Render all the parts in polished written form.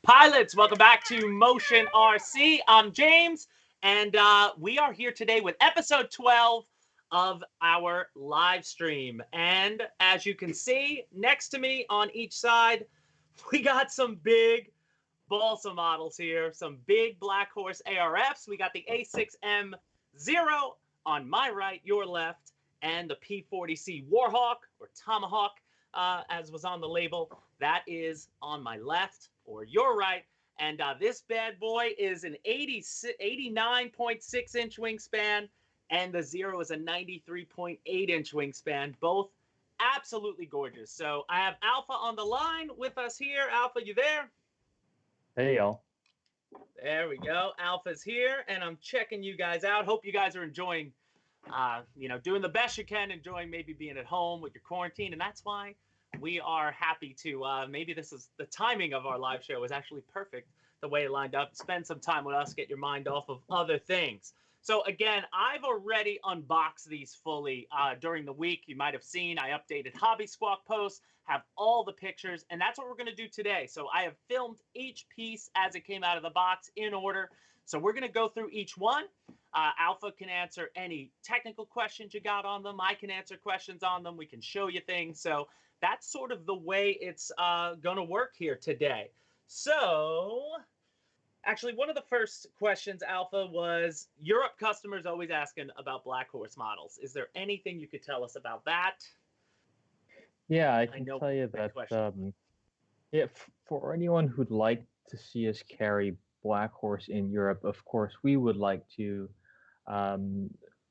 Pilots, welcome back to Motion RC. I'm James, and we are here today with episode 12 of our live stream. And as you can see, next to me on each side, we got some big balsa models here, some big Black Horse ARFs. We got the A6M Zero on my right, your left, and the P-40C Warhawk, or Tomahawk, as was on the label. That is on my left or your right. And this bad boy is an 89.6 inch wingspan, and the Zero is a 93.8 inch wingspan. Both absolutely gorgeous. So I have Alpha on the line with us here. Alpha, you there? Hey, y'all. There we go. Alpha's here, and I'm checking you guys out. Hope you guys are enjoying, doing the best you can, enjoying maybe being at home with your quarantine, and that's why we are happy to, maybe this is the timing of our live show is actually perfect the way it lined up. Spend some time with us, get your mind off of other things. So again, I've already unboxed these fully during the week. You might have seen I updated Hobby Squawk posts, have all the pictures, and that's what we're going to do today. So I have filmed each piece as it came out of the box in order. So we're going to go through each one. Alpha can answer any technical questions you got on them. I can answer questions on them. We can show you things. So that's sort of the way it's going to work here today. So actually, one of the first questions, Alpha, was Europe customers always asking about Black Horse models. Is there anything you could tell us about that? Yeah, I can tell you that for anyone who'd like to see us carry Black Horse in Europe, of course, we would like to.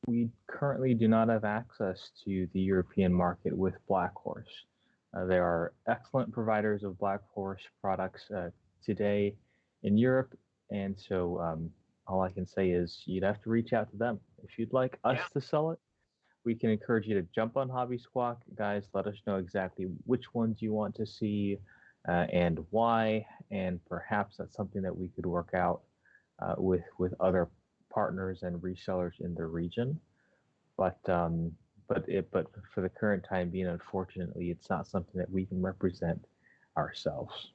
We currently do not have access to the European market with Black Horse. There are excellent providers of Black Horse products today in Europe, and so all I can say is you'd have to reach out to them. If you'd like us to sell it, we can encourage you to jump on Hobby Squawk. Guys, let us know exactly which ones you want to see and why, and perhaps that's something that we could work out with other partners and resellers in the region. But for the current time being, unfortunately, it's not something that we can represent ourselves.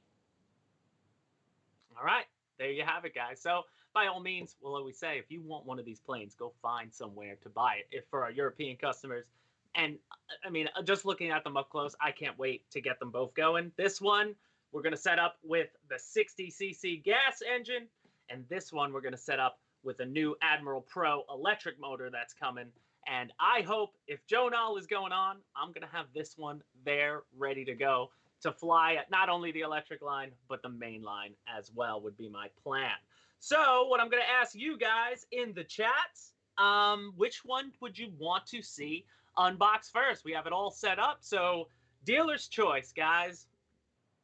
All right, there you have it, guys. So by all means, we'll always say, if you want one of these planes, go find somewhere to buy it. If for our European customers, and I mean, just looking at them up close, I can't wait to get them both going. This one, we're going to set up with the 60cc gas engine, and this one we're going to set up with a new Admiral Pro electric motor that's coming. And I hope if Joe Null is going on, I'm going to have this one there ready to go to fly at not only the electric line, but the main line as well would be my plan. So what I'm going to ask you guys in the chats, which one would you want to see unboxed first? We have it all set up. So dealer's choice, guys.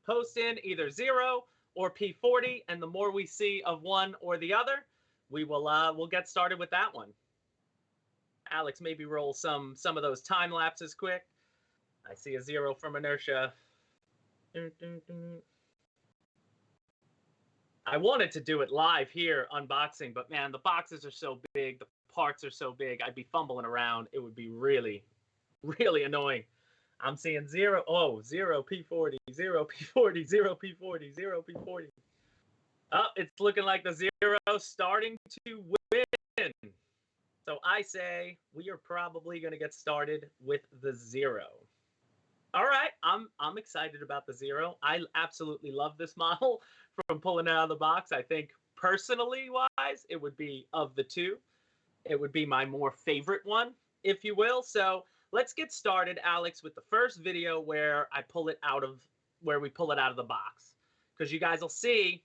Post in either Zero or P40, and the more we see of one or the other, we will we'll get started with that one. Alex, maybe roll some of those time lapses quick. I see a Zero from Inertia. I wanted to do it live here, unboxing, but man, the boxes are so big, the parts are so big, I'd be fumbling around. It would be really, really annoying. I'm seeing Zero, Zero P40, Zero P40, Zero P40, Zero P40. Oh, it's looking like the Zero starting to win. So I say we are probably going to get started with the Zero. All right, I'm excited about the Zero. I absolutely love this model from pulling it out of the box. I think personally wise, it would be of the two. It would be my more favorite one, if you will. So let's get started, Alex, with the first video where we pull it out of the box. Because you guys will see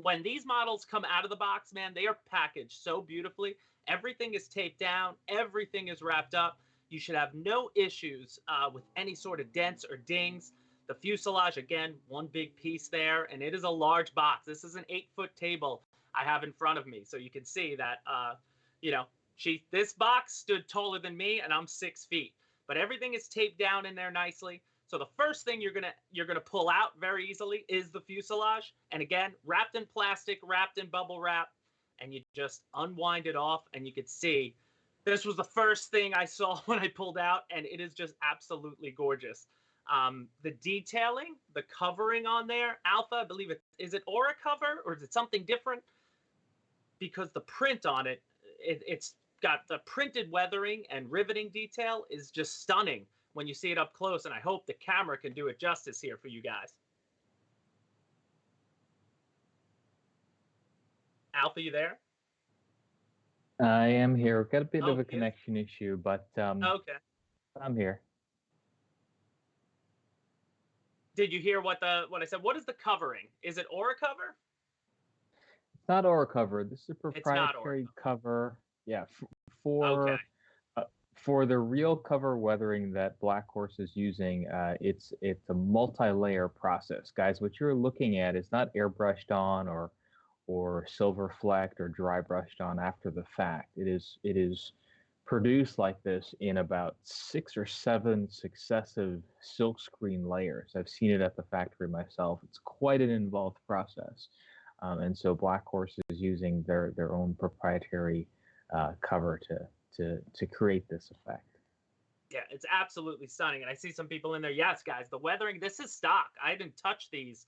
when these models come out of the box, man, they are packaged so beautifully. Everything is taped down. Everything is wrapped up. You should have no issues with any sort of dents or dings. The fuselage, again, one big piece there, and it is a large box. This is an 8-foot table I have in front of me. So you can see that, this box stood taller than me, and I'm 6 feet. But everything is taped down in there nicely. So the first thing you're gonna pull out very easily is the fuselage. And again, wrapped in plastic, wrapped in bubble wrap, and you just unwind it off, and you could see this was the first thing I saw when I pulled out, and it is just absolutely gorgeous. The detailing, the covering on there, Alpha, I believe is it Aura cover or is it something different? Because the print on it, it's got the printed weathering and riveting detail is just stunning when you see it up close, and I hope the camera can do it justice here for you guys. Alpha, you there? I am here. Got a bit of Oh, a connection issue, but okay. I'm here. Did you hear what I said? What is the covering? Is it Aura cover? It's not Aura cover. This is a It's not Aura proprietary cover. Yeah, Okay. For the real cover weathering that Black Horse is using, it's a multi-layer process, guys. What you're looking at is not airbrushed on or silver flecked or dry brushed on after the fact. It is produced like this in about 6 or 7 successive silkscreen layers. I've seen it at the factory myself. It's quite an involved process, and so Black Horse is using their own proprietary cover to create this effect. Yeah, it's absolutely stunning, and I see some people in there. Yes, guys, the weathering. This is stock. I didn't touch these.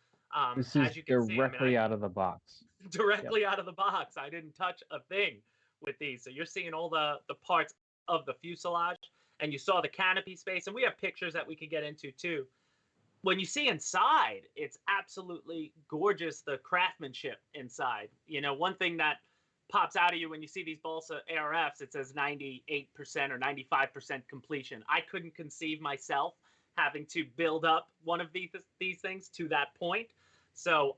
This as is you can directly see, out of the box. directly out of the box. I didn't touch a thing with these. So you're seeing all the parts of the fuselage, and you saw the canopy space, and we have pictures that we could get into too. When you see inside, it's absolutely gorgeous, the craftsmanship inside. You know, one thing that pops out of you when you see these balsa ARFs, it says 98% or 95% completion. I couldn't conceive myself having to build up one of these things to that point. So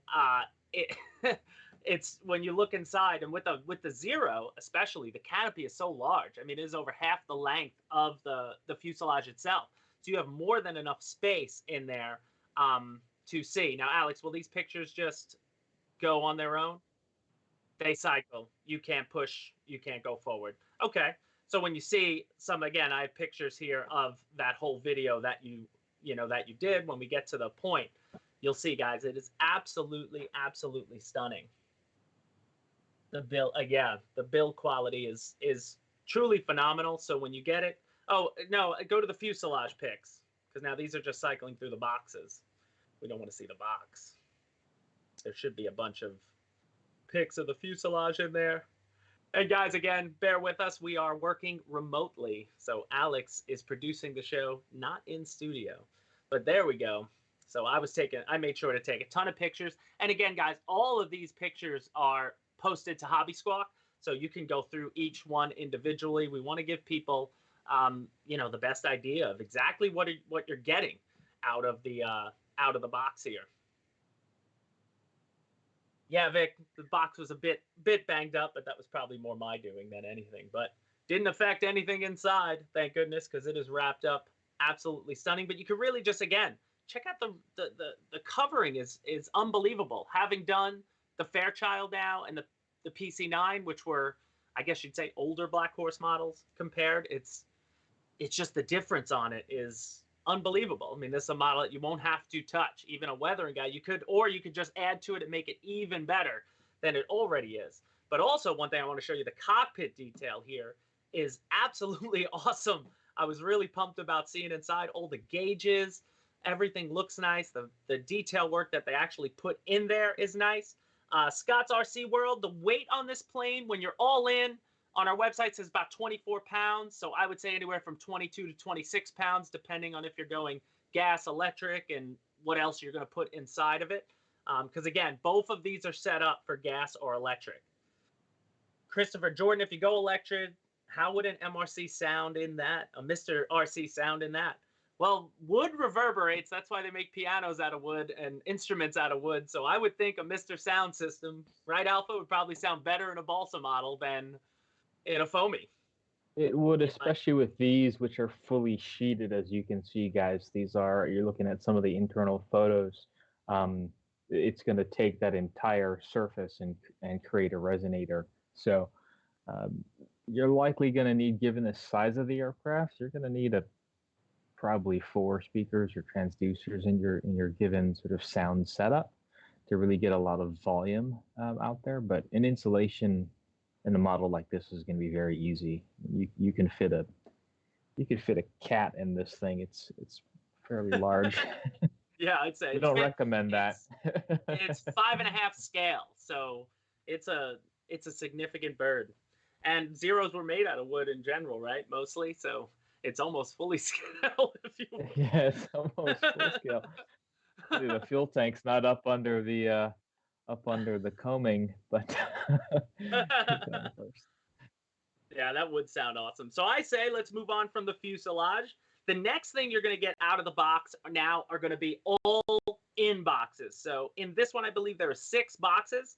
it's when you look inside, and with the Zero especially, the canopy is so large. I mean, it is over half the length of the fuselage itself. So you have more than enough space in there to see. Now, Alex, will these pictures just go on their own? They cycle. You can't push. You can't go forward. Okay. So when you see some, again, I have pictures here of that whole video that you did. When we get to the point, you'll see, guys, it is absolutely, absolutely stunning. The build, the build quality is truly phenomenal. So when you get it, oh no, go to the fuselage pics, because now these are just cycling through the boxes. We don't want to see the box. There should be a bunch of pics of the fuselage in there. And guys, again, bear with us. We are working remotely. So Alex is producing the show, not in studio. But there we go. So I made sure to take a ton of pictures. And again, guys, all of these pictures are posted to Hobby Squawk. So you can go through each one individually. We want to give people, the best idea of exactly what you're getting out of the box here. Yeah, Vic, the box was a bit banged up, but that was probably more my doing than anything. But didn't affect anything inside, thank goodness, because it is wrapped up absolutely stunning. But you can really just, again, check out the covering is unbelievable. Having done the Fairchild now and the PC9, which were, I guess you'd say, older Black Horse models compared, it's just the difference on it is unbelievable. I mean, this is a model that you won't have to touch. Even a weathering guy, you could just add to it and make it even better than it already is. But also, one thing I want to show you, the cockpit detail here is absolutely awesome. I was really pumped about seeing inside. All the gauges, everything looks nice. The detail work that they actually put in there is nice. Scott's RC World, the weight on this plane, when you're all in, on our website says about 24 pounds. So I would say anywhere from 22 to 26 pounds, depending on if you're going gas, electric, and what else you're going to put inside of it. Because again, both of these are set up for gas or electric. Christopher Jordan, if you go electric, how would an MRC sound in that? A Mr. RC sound in that? Well, wood reverberates. That's why they make pianos out of wood and instruments out of wood. So I would think a Mr. Sound system, right, Alpha, would probably sound better in a balsa model than in a foamy. It would, especially with these, which are fully sheeted, as you can see, guys. You're looking at some of the internal photos. It's going to take that entire surface and create a resonator. So you're likely going to need, given the size of the aircraft, you're going to need probably 4 speakers or transducers in your given sort of sound setup to really get a lot of volume out there. But an insulation in a model like this is going to be very easy. You can fit a cat in this thing. It's fairly large. Yeah, I'd say We don't recommend that. It's 5.5 scale, so it's a significant bird. And zeros were made out of wood in general, right? Mostly, so it's almost fully scale, if you will. Yeah, it's almost full scale. The fuel tank's not up under the coaming, but get that first. Yeah, that would sound awesome. So I say let's move on from the fuselage. The next thing you're going to get out of the box now are going to be all in boxes. So in this one, I believe there are 6 boxes.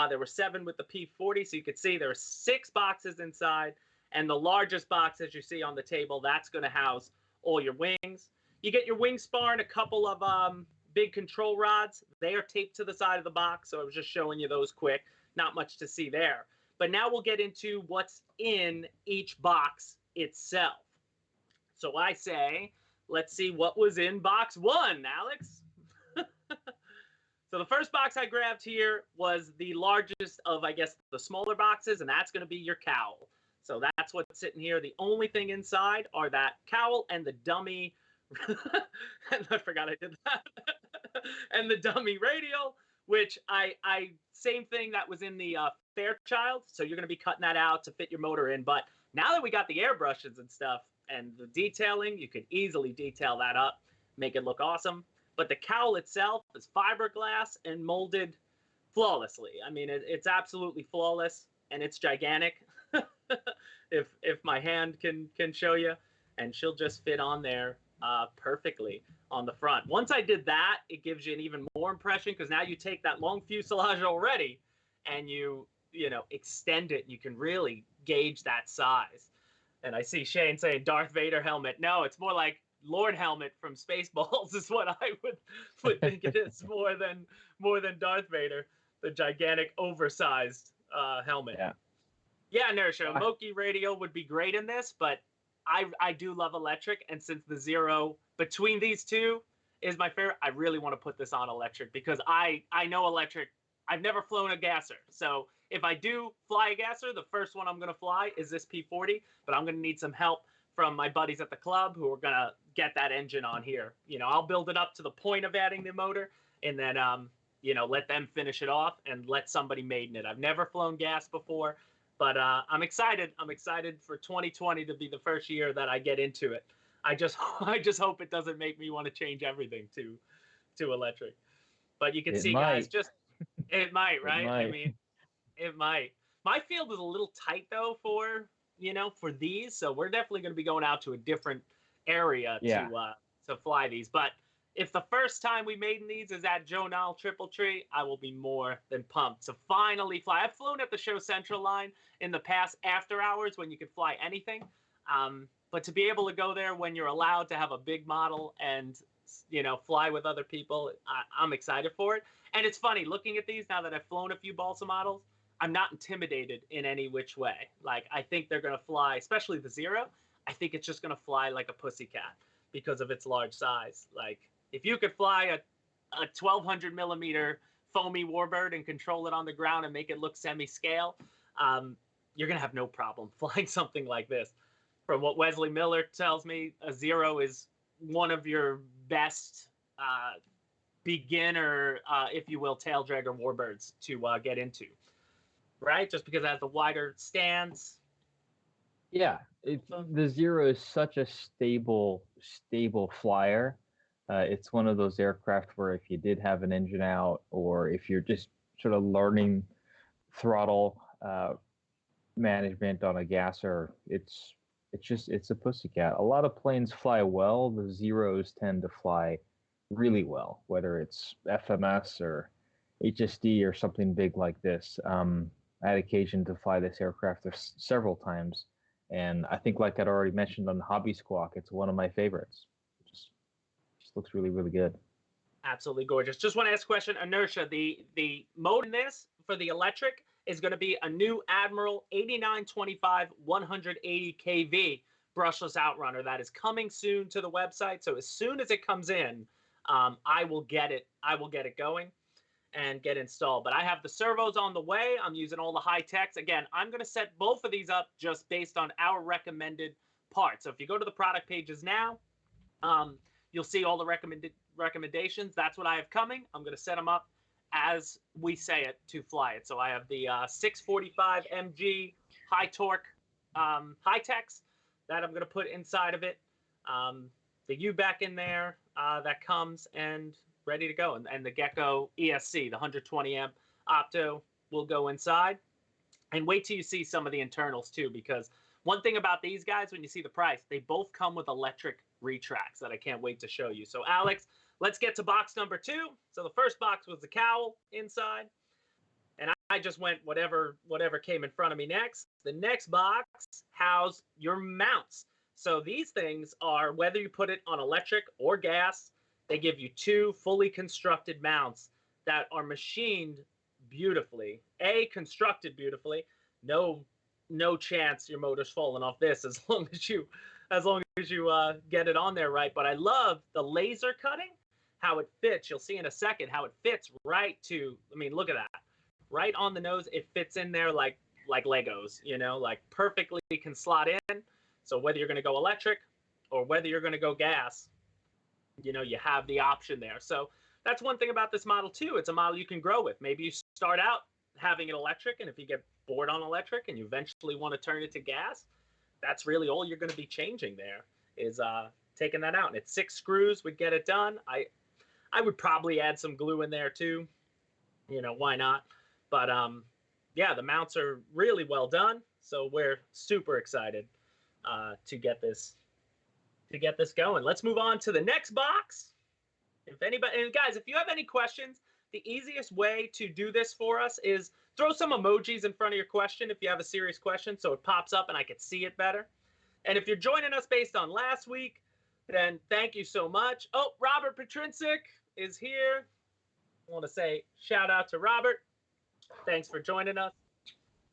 There were 7 with the P-40, so you could see there are 6 boxes inside. And the largest box, as you see on the table, that's going to house all your wings. You get your wing spar and a couple of big control rods. They are taped to the side of the box, so I was just showing you those quick. Not much to see there. But now we'll get into what's in each box itself. So I say, let's see what was in box 1, Alex. So the first box I grabbed here was the largest of, I guess, the smaller boxes, and that's going to be your cowl. So that's what's sitting here. The only thing inside are that cowl and the dummy. And I forgot I did that. And the dummy radial, which I same thing that was in the Fairchild. So you're going to be cutting that out to fit your motor in. But now that we got the airbrushes and stuff and the detailing, you can easily detail that up, make it look awesome. But the cowl itself is fiberglass and molded flawlessly. I mean, it's absolutely flawless, and it's gigantic. if my hand can show you, and she'll just fit on there perfectly on the front. Once I did that, it gives you an even more impression, because now you take that long fuselage already and you extend it, and you can really gauge that size. And I see Shane saying Darth Vader helmet. No, it's more like Lord Helmet from Spaceballs is what I would think it is, more than Darth Vader, the gigantic oversized helmet. Yeah, Inertia. Moki radio would be great in this, but I do love electric, and since the Zero between these two is my favorite, I really want to put this on electric, because I know electric. I've never flown a gasser, so if I do fly a gasser, the first one I'm going to fly is this P-40, but I'm going to need some help from my buddies at the club who are going to get that engine on here. I'll build it up to the point of adding the motor, and then let them finish it off and let somebody maiden it. I've never flown gas before, but I'm excited. I'm excited for 2020 to be the first year that I get into it. I just hope it doesn't make me want to change everything to electric. But you can see, guys, it might, right? It might. I mean, it might. My field is a little tight though for these, so we're definitely going to be going out to a different area to fly these. But if the first time we maiden these is at Joe Nall Triple Tree, I will be more than pumped to finally fly. I've flown at the Show Central line in the past after hours when you could fly anything. But to be able to go there when you're allowed to have a big model and, fly with other people, I'm excited for it. And it's funny, looking at these now that I've flown a few balsa models, I'm not intimidated in any which way. Like, I think they're going to fly, especially the Zero. I think it's just going to fly like a pussycat because of its large size. Like, if you could fly a 1,200 millimeter foamy warbird and control it on the ground and make it look semi-scale, you're going to have no problem flying something like this. From what Wesley Miller tells me, a Zero is one of your best beginner, if you will, tail dragger warbirds to get into. Right? Just because it has the wider stance. Yeah, the Zero is such a stable flyer. It's one of those aircraft where if you did have an engine out, or if you're just sort of learning throttle management on a gasser, it's a pussycat. A lot of planes fly well. The Zeros tend to fly really well, whether it's FMS or HSD or something big like this. I had occasion to fly this aircraft several times, and I think, like I'd already mentioned on the Hobby Squawk, it's one of my favorites. Just looks really, really good. Absolutely gorgeous. Just want to ask a question, Inertia. The mode in this for the electric is going to be a new Admiral 8925 180 kV brushless outrunner that is coming soon to the website. So as soon as it comes in, I will get it going and get installed. But I have the servos on the way. I'm using all the high techs. Again, I'm going to set both of these up just based on our recommended parts. So if you go to the product pages now, You'll see all the recommendations. That's what I have coming. I'm going to set them up as we say it to fly it. So I have the 645 MG high torque high techs that I'm going to put inside of it. The UBEC in there that comes and ready to go. And the Gecko ESC, the 120 amp opto, will go inside. And wait till you see some of the internals too, because one thing about these guys, when you see the price, they both come with electric retracts that I can't wait to show you. So Alex, let's get to box number 2. So the first box was the cowl inside, and I just went whatever came in front of me next. The next box housed your mounts. So these things are, whether you put it on electric or gas, they give you 2 fully constructed mounts that are machined beautifully. Constructed beautifully. No chance your motor's falling off this as long as you get it on there right. But I love the laser cutting, how it fits. You'll see in a second how it fits right to, I mean, look at that. Right on the nose, it fits in there like Legos, you know, like perfectly can slot in. So whether you're going to go electric or whether you're going to go gas, you know, you have the option there. So that's one thing about this model too. It's a model you can grow with. Maybe you start out having it electric, and if you get bored on electric and you eventually want to turn it to gas, that's really all you're going to be changing there is taking that out. And it's 6 screws would get it done. I would probably add some glue in there too. You know, why not? But yeah, the mounts are really well done. So we're super excited to get this going. Let's move on to the next box. If anybody, and guys, if you have any questions, the easiest way to do this for us is throw some emojis in front of your question if you have a serious question, so it pops up and I can see it better. And if you're joining us based on last week, then thank you so much. Oh, Robert Petrincic is here. I want to say shout out to Robert. Thanks for joining us.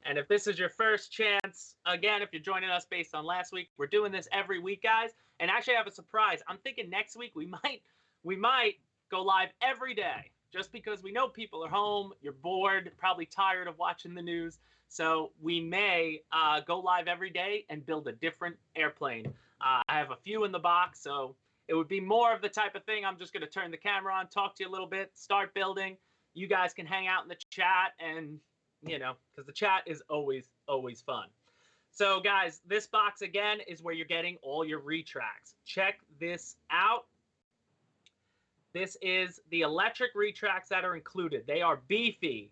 And if this is your first chance, again, if you're joining us based on last week, we're doing this every week, guys. And actually, I have a surprise. I'm thinking next week we might go live every day, just because we know people are home, you're bored, probably tired of watching the news. So we may go live every day and build a different airplane. I have a few in the box, so it would be more of the type of thing. I'm just going to turn the camera on, talk to you a little bit, start building. You guys can hang out in the chat, and, you know, because the chat is always fun. So, guys, this box, again, is where you're getting all your retracts. Check this out. This is the electric retracts that are included. They are beefy,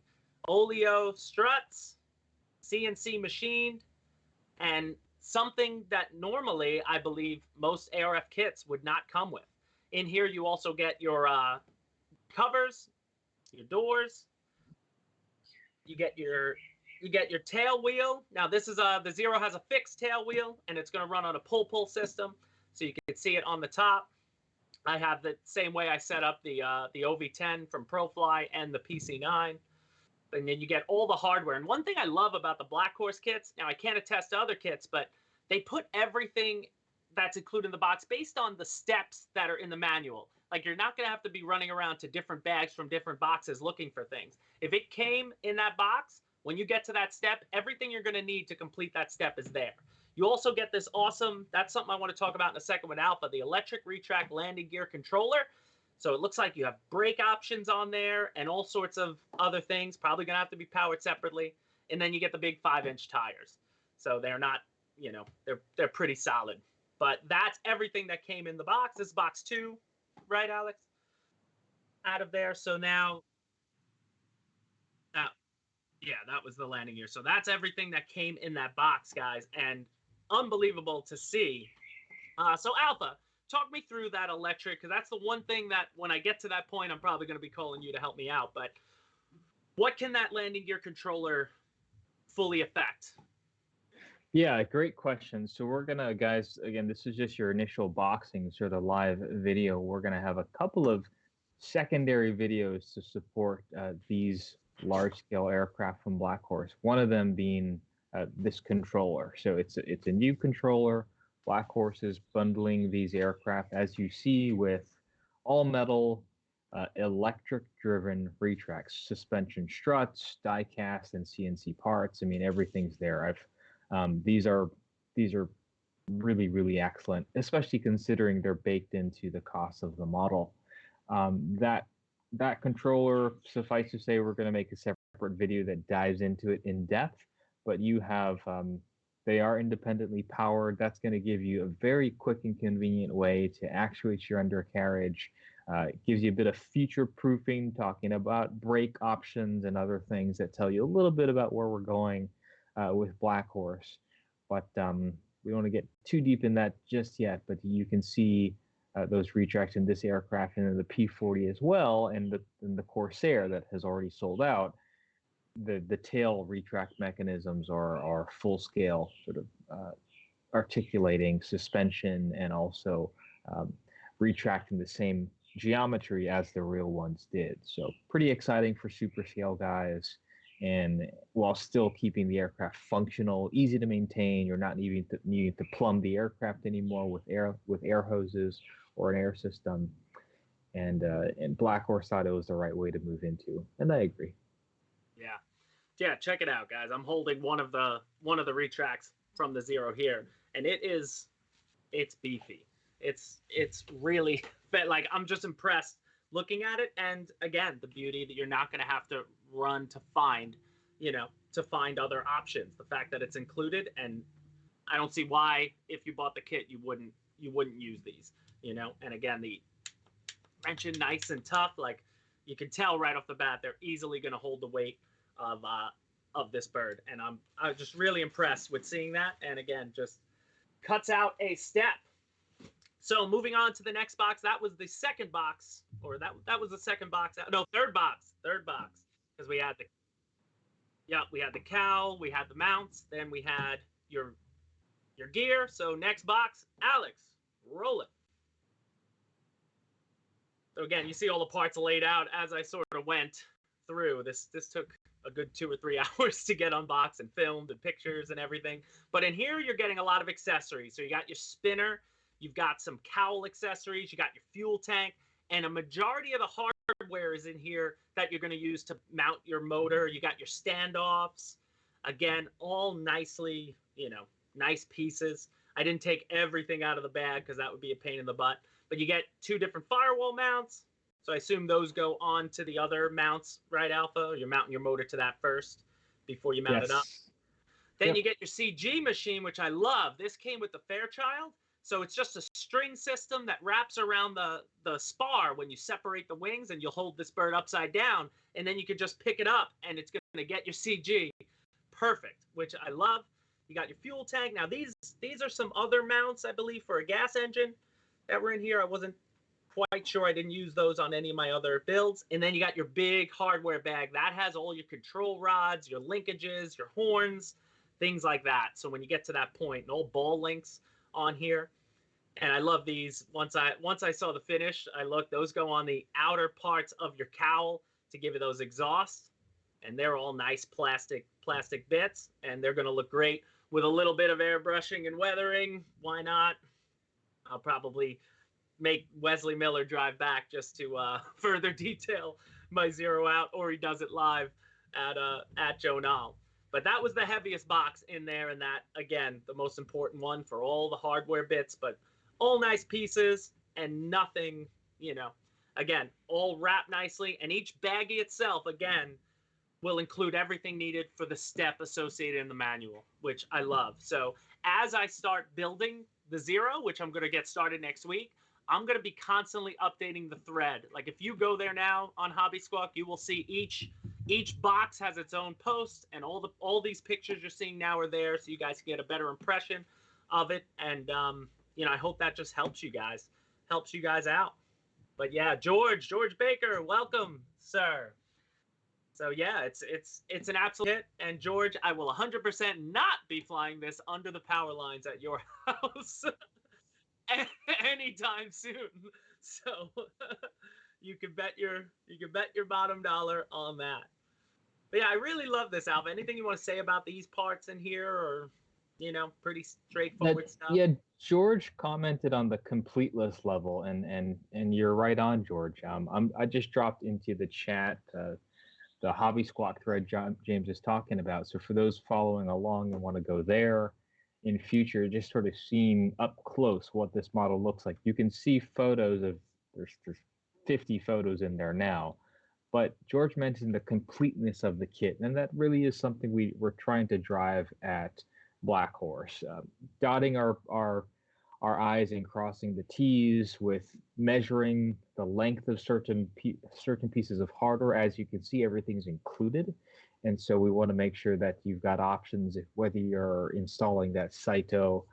oleo struts, CNC machined, and something that normally, I believe, most ARF kits would not come with. In here, you also get your covers, your doors. You get your tail wheel. Now, this is the Zero has a fixed tail wheel, and it's going to run on a pull system, so you can see it on the top. I have the same way I set up the OV10 from ProFly and the PC9. And then you get all the hardware. And one thing I love about the Black Horse kits, now I can't attest to other kits, but they put everything that's included in the box based on the steps that are in the manual. Like, you're not going to have to be running around to different bags from different boxes looking for things. If it came in that box, when you get to that step, everything you're going to need to complete that step is there. You also get this awesome, that's something I want to talk about in a second with Alpha, the electric retract landing gear controller. So it looks like you have brake options on there and all sorts of other things, probably going to have to be powered separately. And then you get the big 5-inch tires. So they're not, you know, they're pretty solid. But that's everything that came in the box. This is box 2, right, Alex? Out of there. So now, yeah, that was the landing gear. So that's everything that came in that box, guys. And unbelievable to see. So Alpha, talk me through that electric, because that's the one thing that when I get to that point, I'm probably going to be calling you to help me out. But what can that landing gear controller fully affect? Yeah, great question. So we're going to, guys, again, this is just your initial boxing, so the live video. We're going to have a couple of secondary videos to support these large-scale aircraft from Black Horse. One of them being this controller. So it's a new controller. Black Horse is bundling these aircraft, as you see, with all metal, electric-driven retracts, suspension struts, die-cast, and CNC parts. I mean, everything's there. These are really, really excellent, especially considering they're baked into the cost of the model. That controller, suffice to say, we're going to make a separate video that dives into it in depth. But you have they are independently powered. That's going to give you a very quick and convenient way to actuate your undercarriage. It gives you a bit of future proofing, talking about brake options and other things that tell you a little bit about where we're going with Black Horse. But we don't want to get too deep in that just yet. But you can see those retracts in this aircraft and in the P-40 as well, and the Corsair that has already sold out. The tail retract mechanisms are full scale, sort of articulating suspension and also retracting the same geometry as the real ones did. So pretty exciting for super scale guys, and while still keeping the aircraft functional, easy to maintain. You're not needing to plumb the aircraft anymore with air hoses or an air system. And Black Horse thought it was the right way to move into, and I agree. Yeah, check it out, guys. I'm holding one of the retracts from the Zero here, and it's beefy. It's really like, I'm just impressed looking at it, and again, the beauty that you're not going to have to run to find other options. The fact that it's included, and I don't see why, if you bought the kit, you wouldn't use these. And again, the suspension nice and tough. Like, you can tell right off the bat, they're easily going to hold the weight of this bird, and I was just really impressed with seeing that, and again, just cuts out a step. So moving on to the next box, that was the second box, or that was the second box. No, third box, because we had the cowl, we had the mounts, then we had your gear. So next box, Alex, roll it. So again, you see all the parts laid out as I sort of went through. This took a good 2 or 3 hours to get unboxed and filmed and pictures and everything. But in here, you're getting a lot of accessories. So you got your spinner, you've got some cowl accessories, you got your fuel tank, and a majority of the hardware is in here that you're going to use to mount your motor. You got your standoffs. Again, all nicely, nice pieces. I didn't take everything out of the bag because that would be a pain in the butt. But you get 2 different firewall mounts. So I assume those go on to the other mounts, right, Alpha? You're mounting your motor to that first before you mount it up. Then you get your CG machine, which I love. This came with the Fairchild. So it's just a string system that wraps around the spar when you separate the wings, and you'll hold this bird upside down, and then you can just pick it up, and it's going to get your CG. Perfect, which I love. You got your fuel tank. Now, these are some other mounts, I believe, for a gas engine that were in here. I wasn't quite sure. I didn't use those on any of my other builds. And then you got your big hardware bag. That has all your control rods, your linkages, your horns, things like that. So when you get to that point, and all ball links on here. And I love these. Once I saw the finish, I looked. Those go on the outer parts of your cowl to give you those exhausts. And they're all nice plastic bits. And they're going to look great with a little bit of airbrushing and weathering. Why not? I'll probably make Wesley Miller drive back just to further detail my Zero out, or he does it live at Joe Nall. But that was the heaviest box in there, and that, again, the most important one for all the hardware bits, but all nice pieces and nothing, again, all wrapped nicely. And each baggie itself, again, will include everything needed for the step associated in the manual, which I love. So as I start building the Zero, which I'm going to get started next week, I'm going to be constantly updating the thread. Like, if you go there now on Hobby Squawk, you will see each box has its own post, and all these pictures you're seeing now are there, so you guys can get a better impression of it. And I hope that just helps you guys out. But yeah, George Baker, welcome, sir. So yeah, it's an absolute hit. And George, I will 100% not be flying this under the power lines at your house anytime soon. So you can bet your bottom dollar on that. But yeah, I really love this, Alpha. Anything you want to say about these parts in here, or pretty straightforward stuff? Yeah, George commented on the complete list level, and you're right on, George. I just dropped into the chat the Hobby Squawk thread James is talking about. So for those following along and want to go there in future, just sort of seeing up close what this model looks like. You can see photos of, there's 50 photos in there now, but George mentioned the completeness of the kit, and that really is something we're trying to drive at Black Horse, dotting our I's and crossing the T's with measuring the length of certain pieces of hardware. As you can see, everything's included. And so we want to make sure that you've got options, whether you're installing that Saito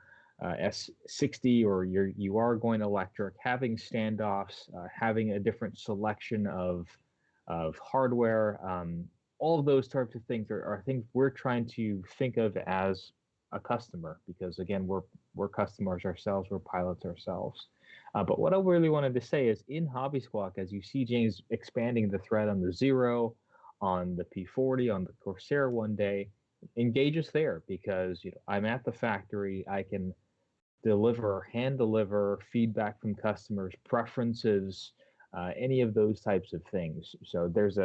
S60 or you are going electric, having standoffs, having a different selection of hardware. All of those types of things are things we're trying to think of as a customer, because again, we're customers ourselves, we're pilots ourselves. But what I really wanted to say is, in Hobby Squawk, as you see James expanding the thread on the Zero, on the P-40, on the Corsair one day, engage us there, because I'm at the factory. I can hand deliver feedback from customers, preferences, any of those types of things. So there's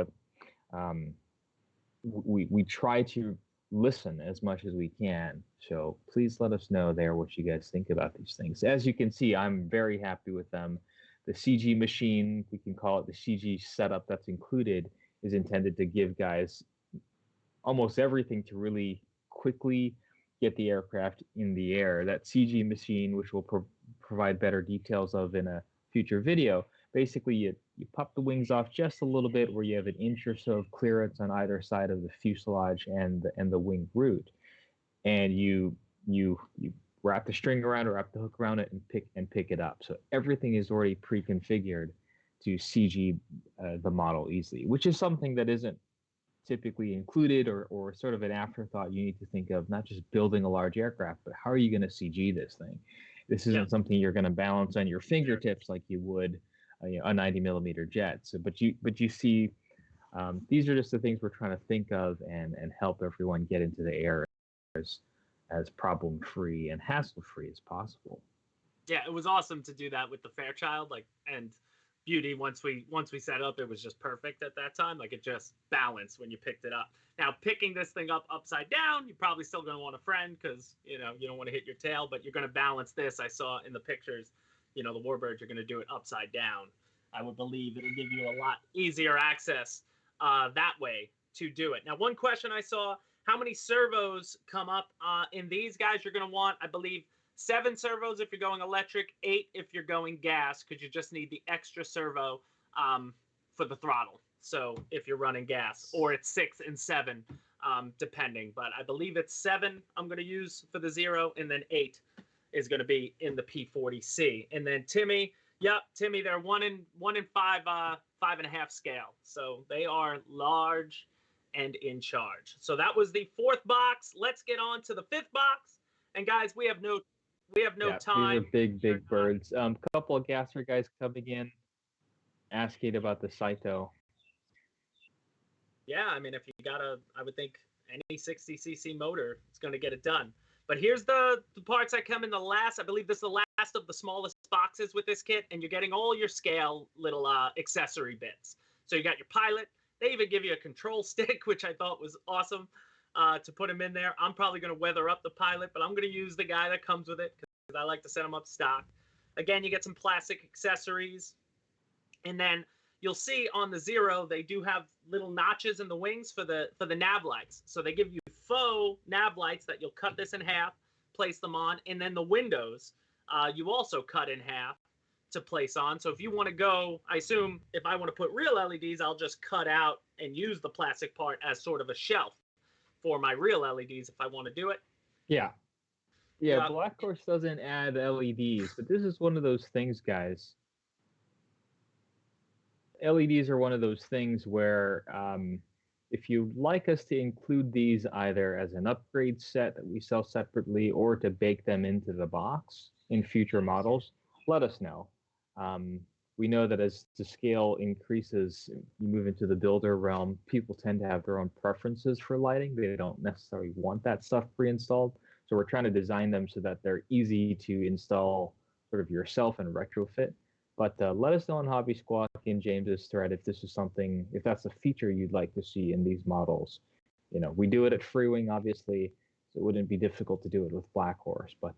we try to listen as much as we can. So please let us know there what you guys think about these things. As you can see, I'm very happy with them. The CG machine, we can call it the CG setup that's included, is intended to give guys almost everything to really quickly get the aircraft in the air. That CG machine, which we'll provide better details of in a future video, basically you pop the wings off just a little bit, where you have an inch or so of clearance on either side of the fuselage and the wing root, and you wrap the string around or wrap the hook around it and pick it up. So everything is already pre-configured to CG the model easily, which is something that isn't typically included, or sort of an afterthought you need to think of, not just building a large aircraft, but how are you going to CG this thing? This isn't something you're going to balance on your fingertips like you would a 90 millimeter jet. So, but you see, these are just the things we're trying to think of and help everyone get into the air as problem free and hassle free as possible. Yeah, it was awesome to do that with the Fairchild, and Beauty. Once we set up, it was just perfect at that time. Like, it just balanced when you picked it up. Now, picking this thing up upside down, you're probably still going to want a friend, because you don't want to hit your tail, but you're going to balance this. I saw in the pictures, the Warbirds are going to do it upside down. I would believe it'll give you a lot easier access that way to do it. Now, one question I saw: how many servos come up in these guys? You're going to want, I believe, 7 servos if you're going electric, 8 if you're going gas, because you just need the extra servo for the throttle. So if you're running gas, or it's 6 and 7, depending. But I believe it's 7 I'm going to use for the Zero, and then 8 is going to be in the P-40C. And then Timmy, they're 1 in 5, 5.5 scale. So they are large and in charge. So that was the 4th box. Let's get on to the 5th box. And guys, we have no time. These are big birds. Couple of gasser guys coming in, asking about the Saito. Yeah, I mean, if you got I would think any 60cc motor, it's going to get it done. But here's the parts that come in the last. I believe this is the last of the smallest boxes with this kit, and you're getting all your scale little accessory bits. So you got your pilot. They even give you a control stick, which I thought was awesome to put him in there. I'm probably going to weather up the pilot, but I'm going to use the guy that comes with it, because I like to set them up stock. Again, you get some plastic accessories. And then you'll see on the Zero, they do have little notches in the wings for the nav lights. So they give you faux nav lights that you'll cut this in half, place them on, and then the windows you also cut in half to place on. So if you want to go, I assume if I want to put real LEDs, I'll just cut out and use the plastic part as sort of a shelf for my real LEDs if I want to do it. Yeah, Black Horse doesn't add LEDs, but this is one of those things, guys. LEDs are one of those things where if you'd like us to include these either as an upgrade set that we sell separately, or to bake them into the box in future models, let us know. We know that as the scale increases, you move into the builder realm, people tend to have their own preferences for lighting. They don't necessarily want that stuff pre-installed. So we're trying to design them so that they're easy to install sort of yourself and retrofit. But let us know on Hobby Squawk in James's thread if this is something, if that's a feature you'd like to see in these models. We do it at Freewing, obviously. So it wouldn't be difficult to do it with Black Horse. But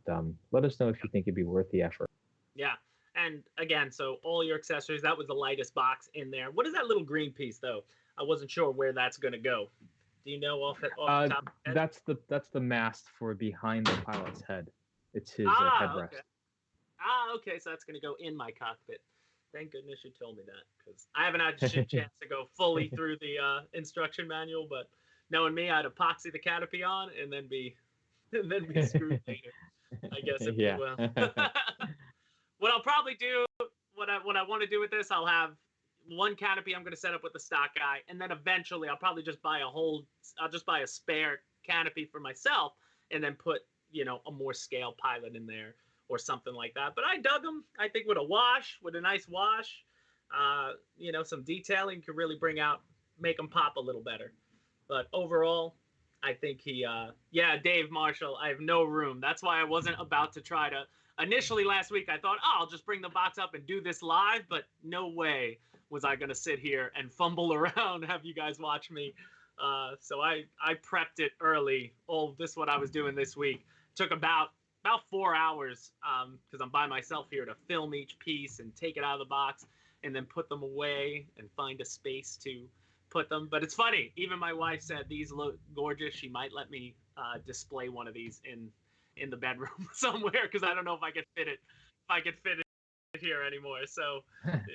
let us know if you think it'd be worth the effort. Yeah. And again, so all your accessories, that was the lightest box in there. What is that little green piece, though? I wasn't sure where that's going to go. Do you know off the top of your head? That's the mast for behind the pilot's head. It's his headrest. Okay. Okay. So that's going to go in my cockpit. Thank goodness you told me that, because I haven't had a chance to go fully through the instruction manual. But knowing me, I'd epoxy the canopy on and then be screwed later, I guess, if you will. What I'll probably do, what I want to do with this, I'll have one canopy I'm going to set up with the stock guy, and then eventually I'll probably just buy a spare canopy for myself, and then put, a more scale pilot in there or something like that. But I dug them, I think, with a nice wash, some detailing could really make them pop a little better. But overall, I think Dave Marshall, I have no room. That's why I wasn't about to try to. Initially last week, I thought, I'll just bring the box up and do this live, but no way was I going to sit here and fumble around, have you guys watch me. So I prepped it early. This is what I was doing this week. Took about 4 hours because I'm by myself here to film each piece and take it out of the box and then put them away and find a space to put them. But it's funny. Even my wife said these look gorgeous. She might let me display one of these in the bedroom somewhere, because I don't know if I could fit it here anymore. So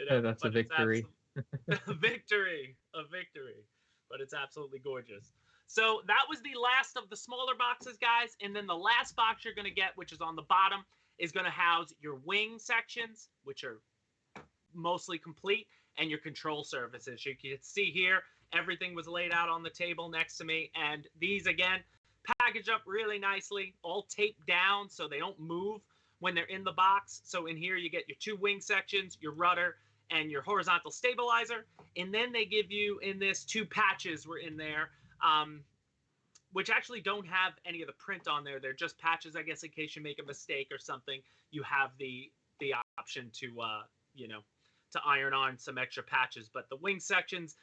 that's a victory. A victory. But it's absolutely gorgeous. So that was the last of the smaller boxes, guys. And then the last box you're going to get, which is on the bottom, is going to house your wing sections, which are mostly complete, and your control surfaces. You can see here, everything was laid out on the table next to me. And these, again, package up really nicely, all taped down so they don't move when they're in the box. So in here you get your 2 wing sections, your rudder, and your horizontal stabilizer. And then they give you, in this, 2 patches were in there, which actually don't have any of the print on there. They're just patches, I guess, in case you make a mistake or something. You have the option to to iron on some extra patches. But the wing sections,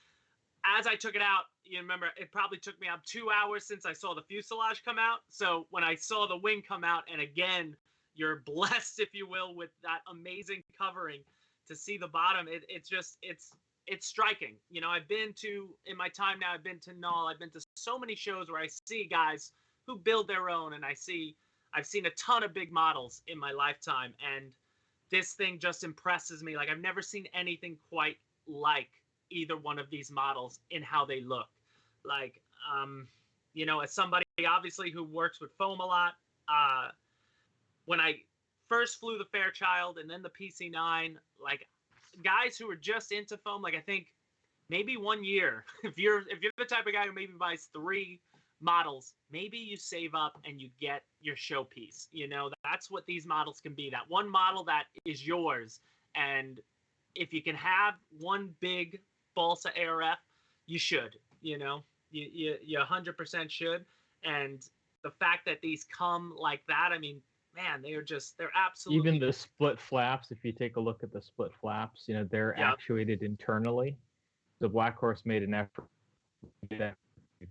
as I took it out, you remember, it probably took me 2 hours since I saw the fuselage come out. So when I saw the wing come out, and again, you're blessed, if you will, with that amazing covering to see the bottom. It's striking. In my time now, I've been to Null. I've been to so many shows where I see guys who build their own, and I've seen a ton of big models in my lifetime, and this thing just impresses me. Like, I've never seen anything quite like either one of these models in how they look. Like, as somebody obviously who works with foam a lot, when I first flew the Fairchild and then the PC-9, like, guys who are just into foam, like, I think maybe 1 year, if you're the type of guy who maybe buys 3 models, maybe you save up and you get your showpiece. That's what these models can be. That one model that is yours. And if you can have one big balsa ARF, you should. You 100% should. And the fact that these come like that, I mean, man, they're absolutely. Even the split flaps, if you take a look at the split flaps, they're actuated internally. The Black Horse made an effort to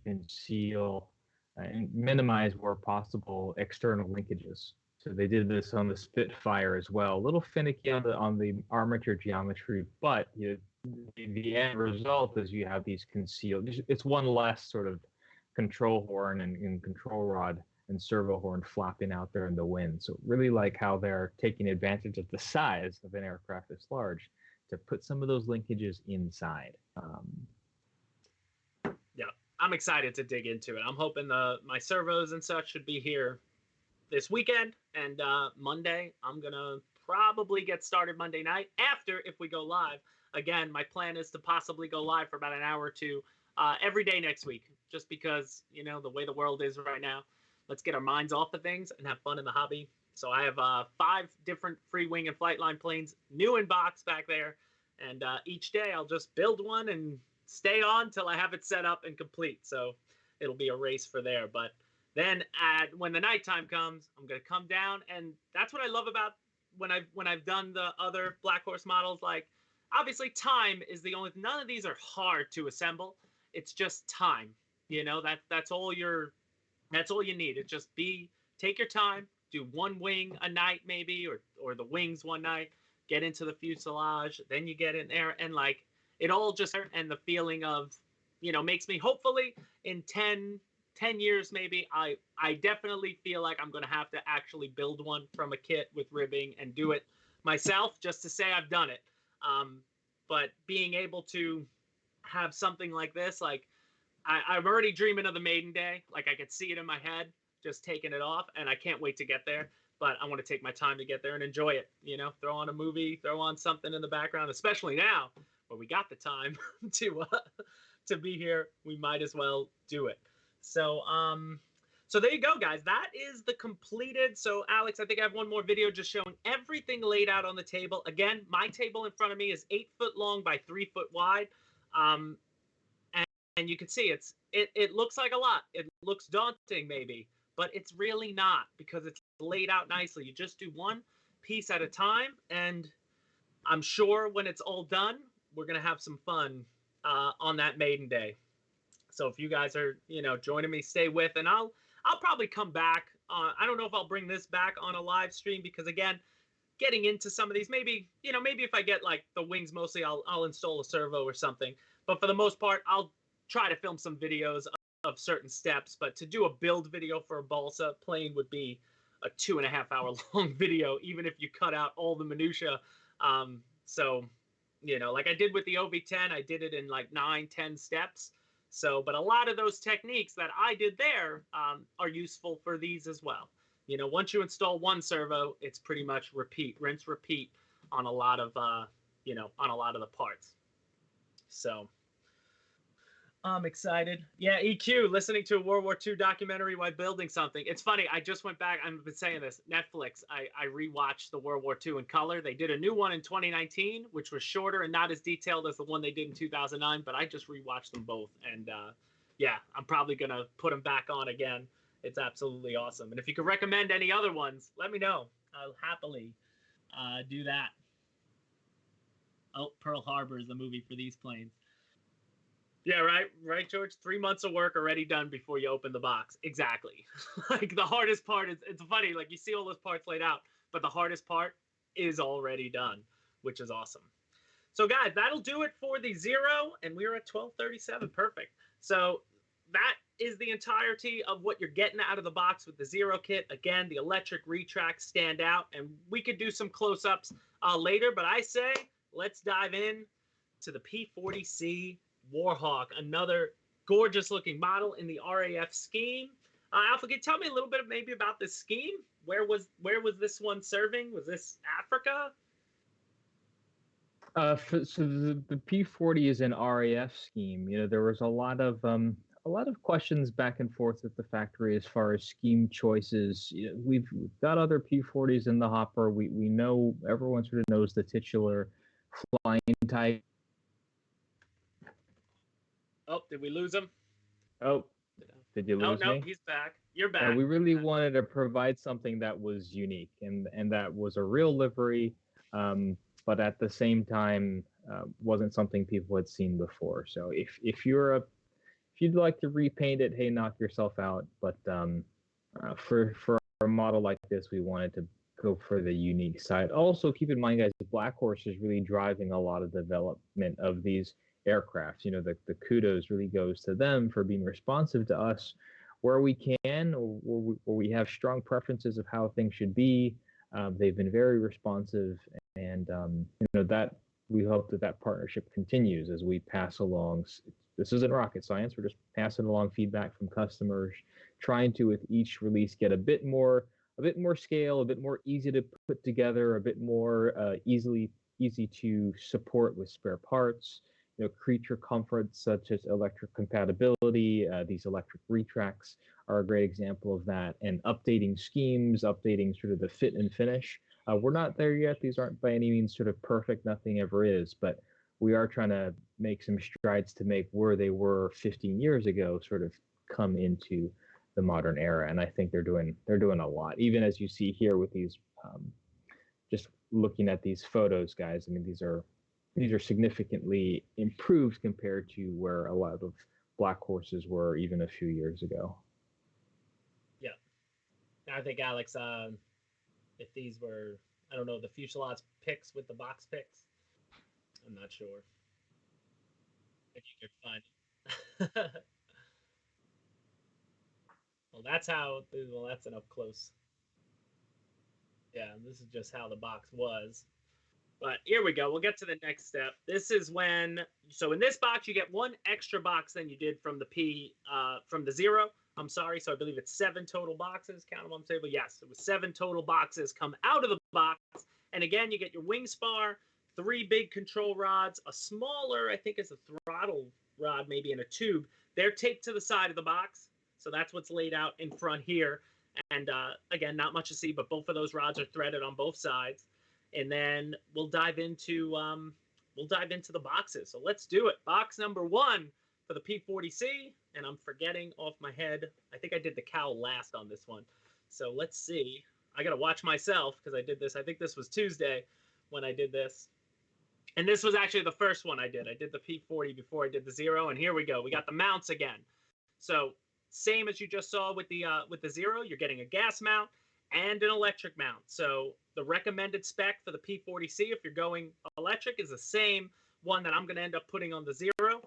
conceal and minimize where possible external linkages. So they did this on the Spitfire as well. A little finicky on the armature geometry, but the end result is you have these concealed. It's one less sort of control horn and control rod and servo horn flapping out there in the wind. So really like how they're taking advantage of the size of an aircraft this large to put some of those linkages inside. I'm excited to dig into it. I'm hoping my servos and such should be here this weekend, and Monday I'm gonna probably get started Monday night after, if we go live. Again, my plan is to possibly go live for about an hour or two every day next week, just because the way the world is right now. Let's get our minds off of things and have fun in the hobby. So I have 5 different free wing and flight line planes new in box back there, and each day I'll just build one and stay on till I have it set up and complete. So it'll be a race for there. But then when the nighttime comes, I'm going to come down. And that's what I love about when I've done the other Black Horse models. Like, obviously time is none of these are hard to assemble. It's just time, that's all you're That's all you need. It's just take your time, do one wing a night maybe, or the wings one night, get into the fuselage, then you get in there, and like it all just, and the feeling of, makes me hopefully in 10 years maybe, I definitely feel like I'm going to have to actually build one from a kit with ribbing and do it myself just to say I've done it. But being able to have something like this, like I'm already dreaming of the maiden day. Like I could see it in my head, just taking it off, and I can't wait to get there. But I want to take my time to get there and enjoy it. Throw on a movie, throw on something in the background, especially now where we got the time to be here. We might as well do it. So so there you go, guys. That is the completed. So Alex, I think I have one more video just showing everything laid out on the table. Again, my table in front of me is 8 foot long by 3 foot wide. And you can see it looks like a lot. It looks daunting maybe, but it's really not, because it's laid out nicely. You just do one piece at a time, and I'm sure when it's all done, we're gonna have some fun on that maiden day. So if you guys are joining me, stay with, and I'll probably come back. I don't know if I'll bring this back on a live stream, because again, getting into some of these, maybe if I get like the wings mostly, I'll install a servo or something. But for the most part, I'll try to film some videos of certain steps. But to do a build video for a balsa plane would be a 2.5 hour long video, even if you cut out all the minutia. So like I did with the OV10, I did it in like 9-10 steps. So, but a lot of those techniques that I did there are useful for these as well. Once you install one servo, it's pretty much rinse, repeat on a lot of, on a lot of the parts. So I'm excited. Yeah, EQ, listening to a World War II documentary while building something. It's funny, I just went back, I've been saying this, Netflix, I rewatched the World War II in color. They did a new one in 2019, which was shorter and not as detailed as the one they did in 2009, but I just rewatched them both. And yeah, I'm probably going to put them back on again. It's absolutely awesome. And if you could recommend any other ones, let me know. I'll happily do that. Oh, Pearl Harbor is the movie for these planes. Yeah, right, George? 3 months of work already done before you open the box. Exactly. Like the hardest part is, it's funny, like you see all those parts laid out, but the hardest part is already done, which is awesome. So guys, that'll do it for the Zero, and we're at 12:37. Perfect. So that is the entirety of what you're getting out of the box with the Zero kit. Again, the electric retracts stand out, and we could do some close-ups later, but I say let's dive in to the P-40C Warhawk, another gorgeous looking model in the RAF scheme. Alpha, can you tell me a little bit maybe about this scheme? Where was this one serving? Was this Africa? So the P-40 is an RAF scheme. There was a lot of questions back and forth at the factory as far as scheme choices. We've got other P-40s in the hopper. We know, everyone sort of knows the titular flying type. Oh, did we lose him? Oh, did you lose me? No, he's back. You're back. We really wanted to provide something that was unique and that was a real livery, but at the same time wasn't something people had seen before. So if you'd like to repaint it, hey, knock yourself out. But for a model like this, we wanted to go for the unique side. Also, keep in mind, guys, Black Horse is really driving a lot of development of these aircraft. The kudos really goes to them for being responsive to us where we can, or where we have strong preferences of how things should be. They've been very responsive, and that we hope that partnership continues as we pass along. This isn't rocket science. We're just passing along feedback from customers, trying to, with each release, get a bit more scale, a bit more easy to put together, a bit more easy to support with spare parts. Creature comforts such as electric compatibility. These electric retracts are a great example of that. And updating schemes, updating sort of the fit and finish. We're not there yet. These aren't by any means sort of perfect. Nothing ever is. But we are trying to make some strides to make where they were 15 years ago sort of come into the modern era. And I think they're doing a lot. Even as you see here with these, just looking at these photos, guys. I mean, these are significantly improved compared to where a lot of Black Horses were even a few years ago. I think Alex, if these were, I don't know, the fuselage picks with the box picks. I'm not sure if you could find it. Well, that's how. Well, that's an up close. Yeah, this is just how the box was. But here we go. We'll get to the next step. This is when, so in this box, you get one extra box than you did from the Zero. I'm sorry. So I believe it's 7 total boxes. Count them on the table. Yes, it was 7 total boxes come out of the box. And again, you get your wing spar, 3 big control rods, a smaller, I think it's a throttle rod, maybe in a tube. They're taped to the side of the box. So that's what's laid out in front here. And again, not much to see, but both of those rods are threaded on both sides. And then we'll dive into the boxes. So let's do it. Box number 1 for the P-40C, and I'm forgetting off my head. I think I did the cowl last on this one. So let's see. I got to watch myself because I did this. I think this was Tuesday when I did this. And this was actually the first one I did. I did the P-40 before I did the Zero, and here we go. We got the mounts again. So same as you just saw with the Zero, you're getting a gas mount and an electric mount. So the recommended spec for the P-40C, if you're going electric, is the same one that I'm going to end up putting on the Zero.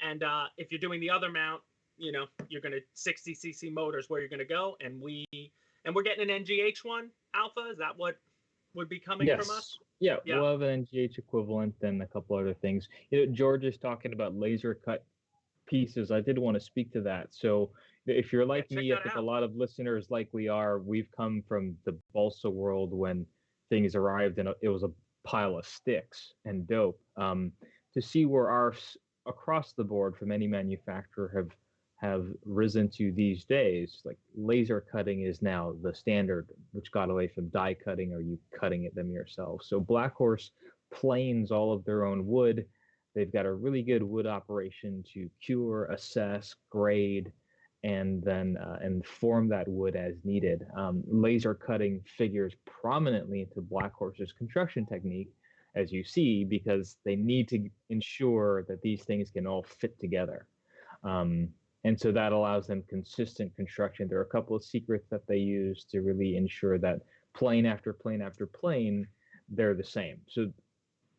And if you're doing the other mount, you know, you're going to 60cc motors where you're going to go. And we're getting an NGH one alpha. Is that what would be coming from us? Yeah, we'll have an NGH equivalent and a couple other things. You know, George is talking about laser cut pieces. I did want to speak to that. So if you're like me, I think a lot of listeners likely are, we've come from the balsa world when things arrived and it was a pile of sticks and dope. To see where ARFs across the board from any manufacturer have risen to these days, like laser cutting is now the standard, which got away from die cutting or you cutting them yourself. So Black Horse planes all of their own wood. They've got a really good wood operation to cure, assess, grade, and then and form that wood as needed. Laser cutting figures prominently into Black Horse's construction technique, as you see, because they need to ensure that these things can all fit together. And so that allows them consistent construction. There are a couple of secrets that they use to really ensure that plane after plane after plane, they're the same. So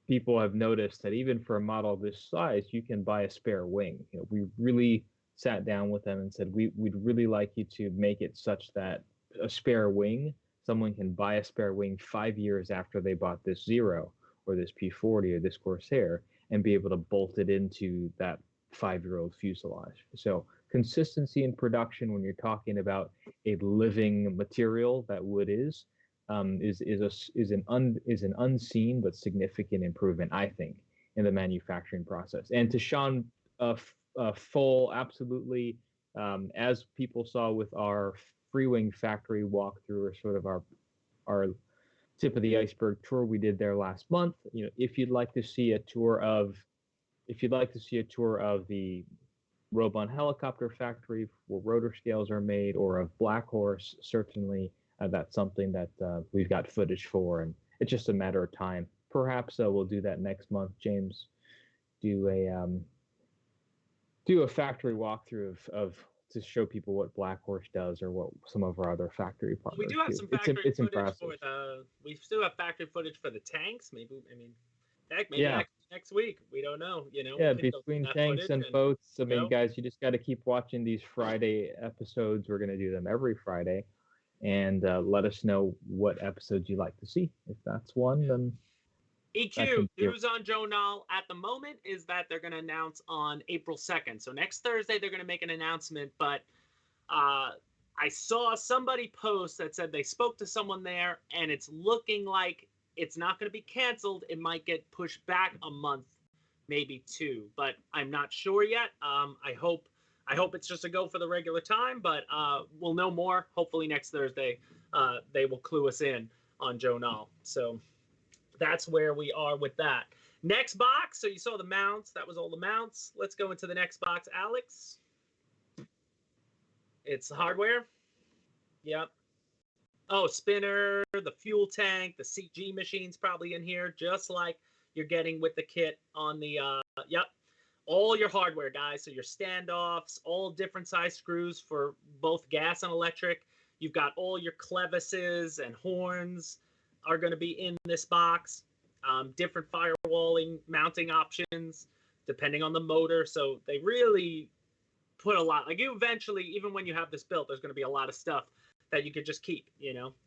people have noticed that even for a model this size, you can buy a spare wing. You know, we really sat down with them and said, we'd really like you to make it such that a spare wing, someone can buy a spare wing 5 years after they bought this Zero or this P-40 or this Corsair and be able to bolt it into that 5-year-old fuselage. So consistency in production when you're talking about a living material that wood is an unseen but significant improvement, I think, in the manufacturing process. And to Sean, full absolutely, as people saw with our free wing factory walkthrough, or sort of our tip of the iceberg tour we did there last month. You know, if you'd like to see a tour of the Robon helicopter factory where rotor scales are made, or of Black Horse, certainly that's something that we've got footage for, and it's just a matter of time. Perhaps we'll do that next month, James. Do a factory walkthrough of to show people what Black Horse does, or what some of our other factory partners do. We do have some factory footage impressive. We still have factory footage for the tanks. Maybe, I mean, heck, maybe next week. We don't know. You know. Yeah, between tanks and boats. I mean, guys, you just got to keep watching these Friday episodes. We're going to do them every Friday, and let us know what episodes you like to see. If that's one, then. EQ, news on Joe Nall at the moment is that they're going to announce on April 2nd. So next Thursday, they're going to make an announcement. But I saw somebody post that said they spoke to someone there, and it's looking like it's not going to be canceled. It might get pushed back a month, maybe 2. But I'm not sure yet. I hope it's just a go for the regular time. But we'll know more. Hopefully next Thursday, they will clue us in on Joe Nall. So that's where we are with that. Next box. So you saw the mounts. That was all the mounts. Let's go into the next box, Alex. It's the hardware. Yep. Oh, spinner, the fuel tank, the CG machine's probably in here, just like you're getting with the kit on the, yep. All your hardware, guys. So your standoffs, all different size screws for both gas and electric. You've got all your clevises and horns are going to be in this box. Different firewalling mounting options depending on the motor. So they really put a lot. Like, you eventually, even when you have this built, there's going to be a lot of stuff that you could just keep,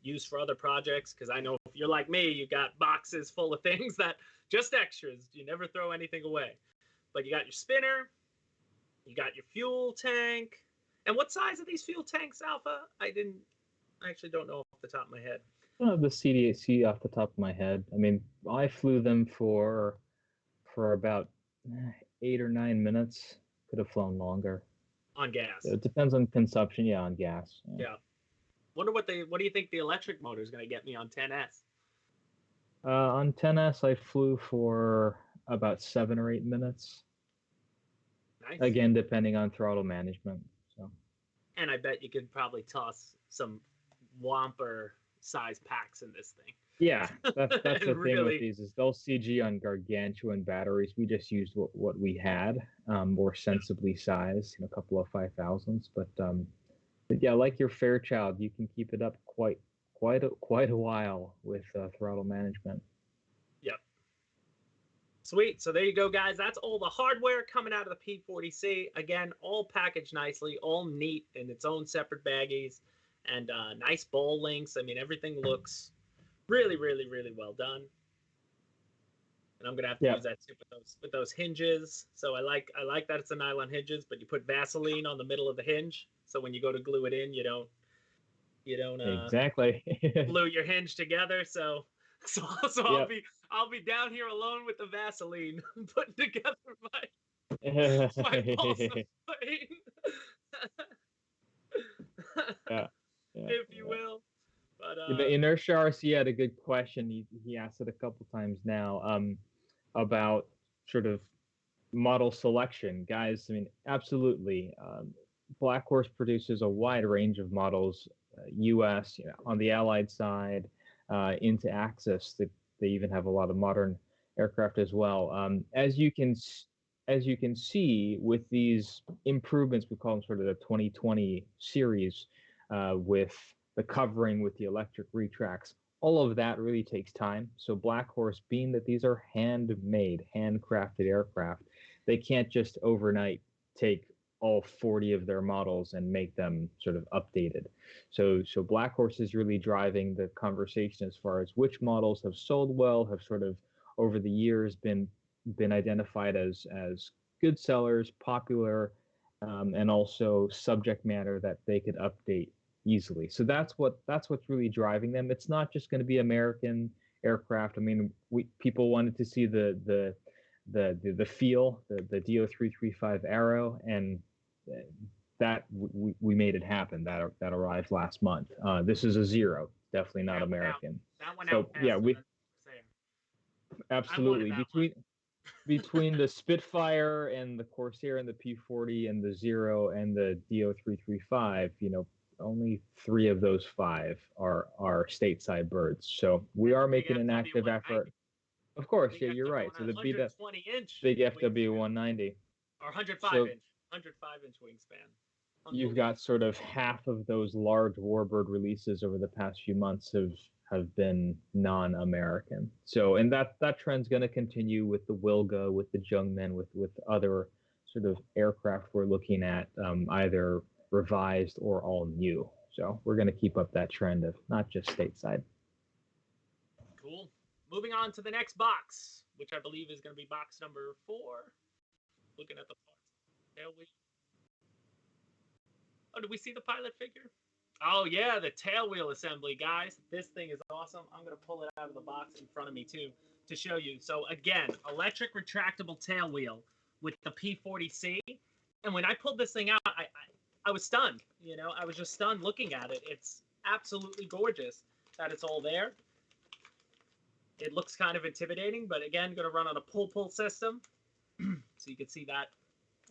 use for other projects. Because I know if you're like me, you got boxes full of things that just extras. You never throw anything away. But you got your spinner, you got your fuel tank. And what size are these fuel tanks, Alpha? I actually don't know off the top of my head. I don't have the CDC off the top of my head. I mean, I flew them for about 8 or 9 minutes. Could have flown longer. On gas. It depends on consumption. Yeah, on gas. Yeah. Wonder what do you think the electric motor is going to get me on 10S? On 10S, I flew for about 7 or 8 minutes. Nice. Again, depending on throttle management. So. And I bet you could probably toss some Whomper size packs in this thing. Yeah, that's the thing really, with these is they'll CG on gargantuan batteries. We just used what we had, more sensibly sized, a couple of 5,000s. But yeah, like your Fairchild, you can keep it up quite a while with throttle management. Yep. Sweet. So there you go, guys. That's all the hardware coming out of the P-40C. Again, all packaged nicely, all neat in its own separate baggies, and nice ball links. I mean, everything looks really, really, really well done. And I'm gonna have to use that too with those hinges. So I like that it's a nylon hinges, but you put Vaseline on the middle of the hinge, so when you go to glue it in, you don't exactly glue your hinge together. So yep. I'll be down here alone with the Vaseline, putting together my balls of flame. yeah, if you will. But the Inertia RC had a good question. He asked it a couple times now about sort of model selection. Guys, I mean, absolutely. Black Horse produces a wide range of models, US, on the Allied side, into Axis. They even have a lot of modern aircraft as well. As you can see with these improvements, we call them sort of the 2020 series, with the covering, with the electric retracts, all of that really takes time. So Black Horse, being that these are handmade, handcrafted aircraft, they can't just overnight take all 40 of their models and make them sort of updated. So Black Horse is really driving the conversation as far as which models have sold well, have sort of over the years been identified as good sellers, popular, and also subject matter that they could update easily. So that's what's really driving them. It's not just going to be American aircraft. I mean, people wanted to see the feel, the DO335 Arrow, and that we made it happen. That arrived last month. This is a Zero, definitely not American. So yeah, we absolutely between the Spitfire and the Corsair and the P-40 and the Zero and the DO335, only 3 of those 5 are stateside birds. So we are making an active effort. Of course, yeah, you're right. So the big FW 190 or 105-inch wingspan. You've got sort of half of those large warbird releases over the past few months have been non-American. So, and that trend's going to continue with the Wilga, with the Jungmen, with other sort of aircraft we're looking at, either revised or all new. So we're going to keep up that trend of not just stateside. Cool. Moving on to the next box, which I believe is going to be box number 4. Looking at the parts. Oh, did we see the pilot figure? Oh yeah, the tail wheel assembly, guys. This thing is awesome. I'm going to pull it out of the box in front of me too to show you. So again, electric retractable tail wheel with the P-40C. And when I pulled this thing out, I was stunned. I was just stunned looking at it. It's absolutely gorgeous that it's all there. It looks kind of intimidating, but again, going to run on a pull-pull system. So you can see that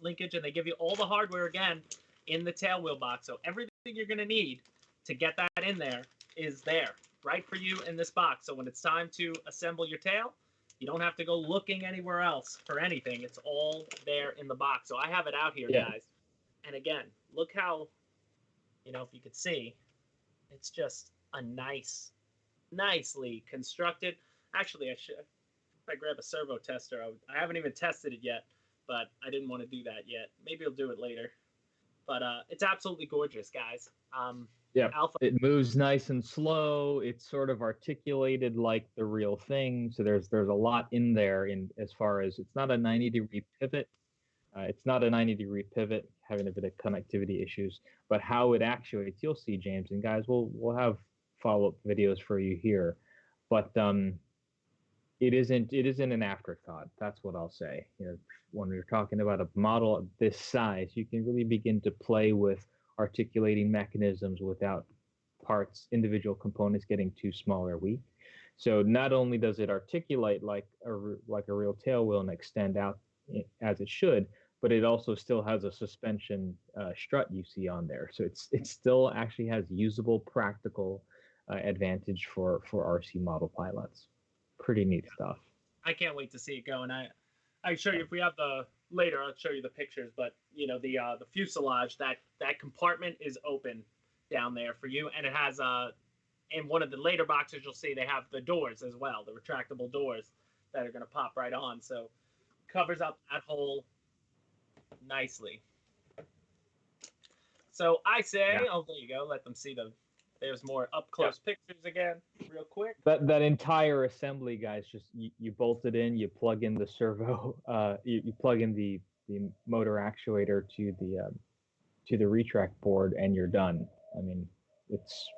linkage, and they give you all the hardware again in the tail wheel box. So everything you're going to need to get that in there is there, right for you in this box. So when it's time to assemble your tail, you don't have to go looking anywhere else for anything. It's all there in the box. So I have it out here, guys. And again, look how, if you could see, It's just a nicely constructed. Actually, if I grab a servo tester, I haven't even tested it yet, but I didn't want to do that yet. Maybe I'll do it later. But it's absolutely gorgeous, guys. Yeah, Alpha. it moves nice and slow. It's sort of articulated like the real thing. So there's a lot in there in as far as it's not a 90-degree pivot. It's not a 90-degree pivot, having a bit of connectivity issues, but how it actuates, you'll see, James. And guys, we'll have follow-up videos for you here. But it isn't an afterthought. That's what I'll say. You know, when you're talking about a model of this size, you can really begin to play with articulating mechanisms without individual components getting too small or weak. So not only does it articulate like a real tail wheel and extend out as it should, but it also still has a suspension strut you see on there. So it still actually has usable, practical advantage for RC model pilots. Pretty neat stuff. I can't wait to see it go, and I show you if we have the later. I'll show you the pictures, but you know the fuselage, that compartment is open down there for you, and it has in one of the later boxes you'll see they have the doors as well, the retractable doors that are going to pop right on. So covers up that hole nicely. So I say, oh, there you go. Let them see there's more up close pictures again, real quick. That entire assembly, guys, just you bolt it in, you plug in the servo, you plug in the motor actuator to the retract board, and you're done. I mean, it's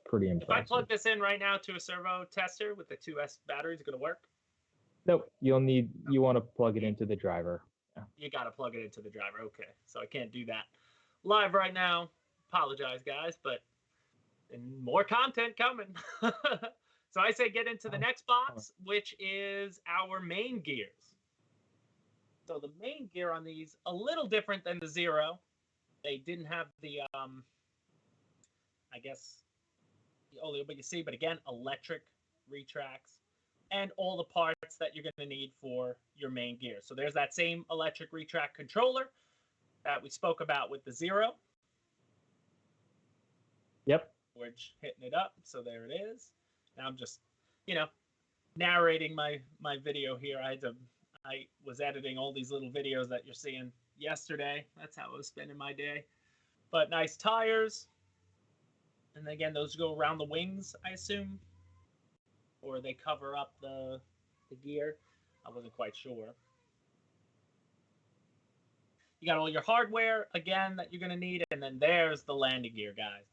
pretty impressive. If I plug this in right now to a servo tester with the 2S battery, is it going to work? Nope. You want to plug it into the driver. Yeah. You got to plug it into the driver. Okay, so I can't do that live right now. Apologize, guys, but more content coming. So I say get into the next box, which is our main gears. So the main gear on these, a little different than the Zero. They didn't have the, I guess, only what you see, but again, electric retracts and all the parts that you're going to need for your main gear. So there's that same electric retract controller that we spoke about with the Zero. Yep. Which hitting it up. So there it is. Now I'm just, narrating my video here. I was editing all these little videos that you're seeing yesterday. That's how I was spending my day. But nice tires. And again, those go around the wings, I assume. Or they cover up the gear. I wasn't quite sure. You got all your hardware, again, that you're going to need. And then there's the landing gear, guys.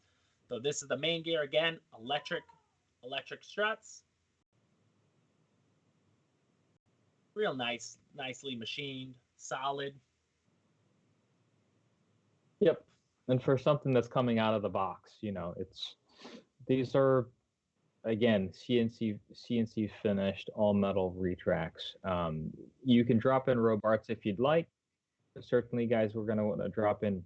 So this is the main gear, again, electric struts. Real nice, nicely machined, solid. Yep. And for something that's coming out of the box, these are, again, CNC finished, all metal retracts. You can drop in Robarts if you'd like. Certainly, guys, we're going to want to drop in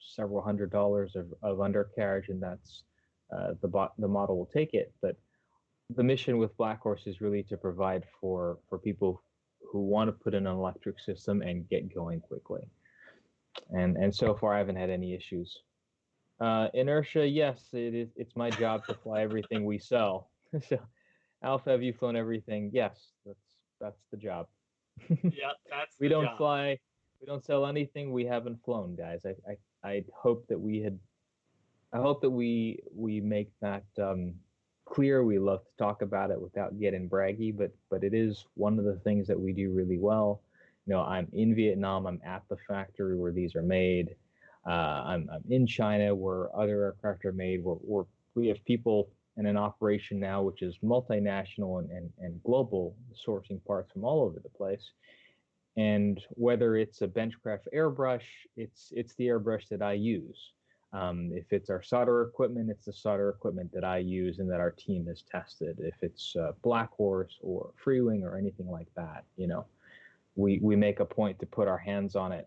several $100s of undercarriage, and that's the model will take it. But the mission with Black Horse is really to provide for people who want to put in an electric system and get going quickly. And so far, I haven't had any issues. Inertia, yes, it's my job to fly everything we sell. So, Alpha, have you flown everything? Yes, that's the job. Yeah, that's we don't fly. We don't sell anything we haven't flown, guys. I hope that we make that clear. We love to talk about it without getting braggy, but it is one of the things that we do really well. I'm in Vietnam. I'm at the factory where these are made. I'm in China where other aircraft are made. We have people in an operation now which is multinational and global, sourcing parts from all over the place. And whether it's a Benchcraft airbrush, it's the airbrush that I use. If it's our solder equipment, it's the solder equipment that I use and that our team has tested. If it's Black Horse or Freewing or anything like that, we make a point to put our hands on it.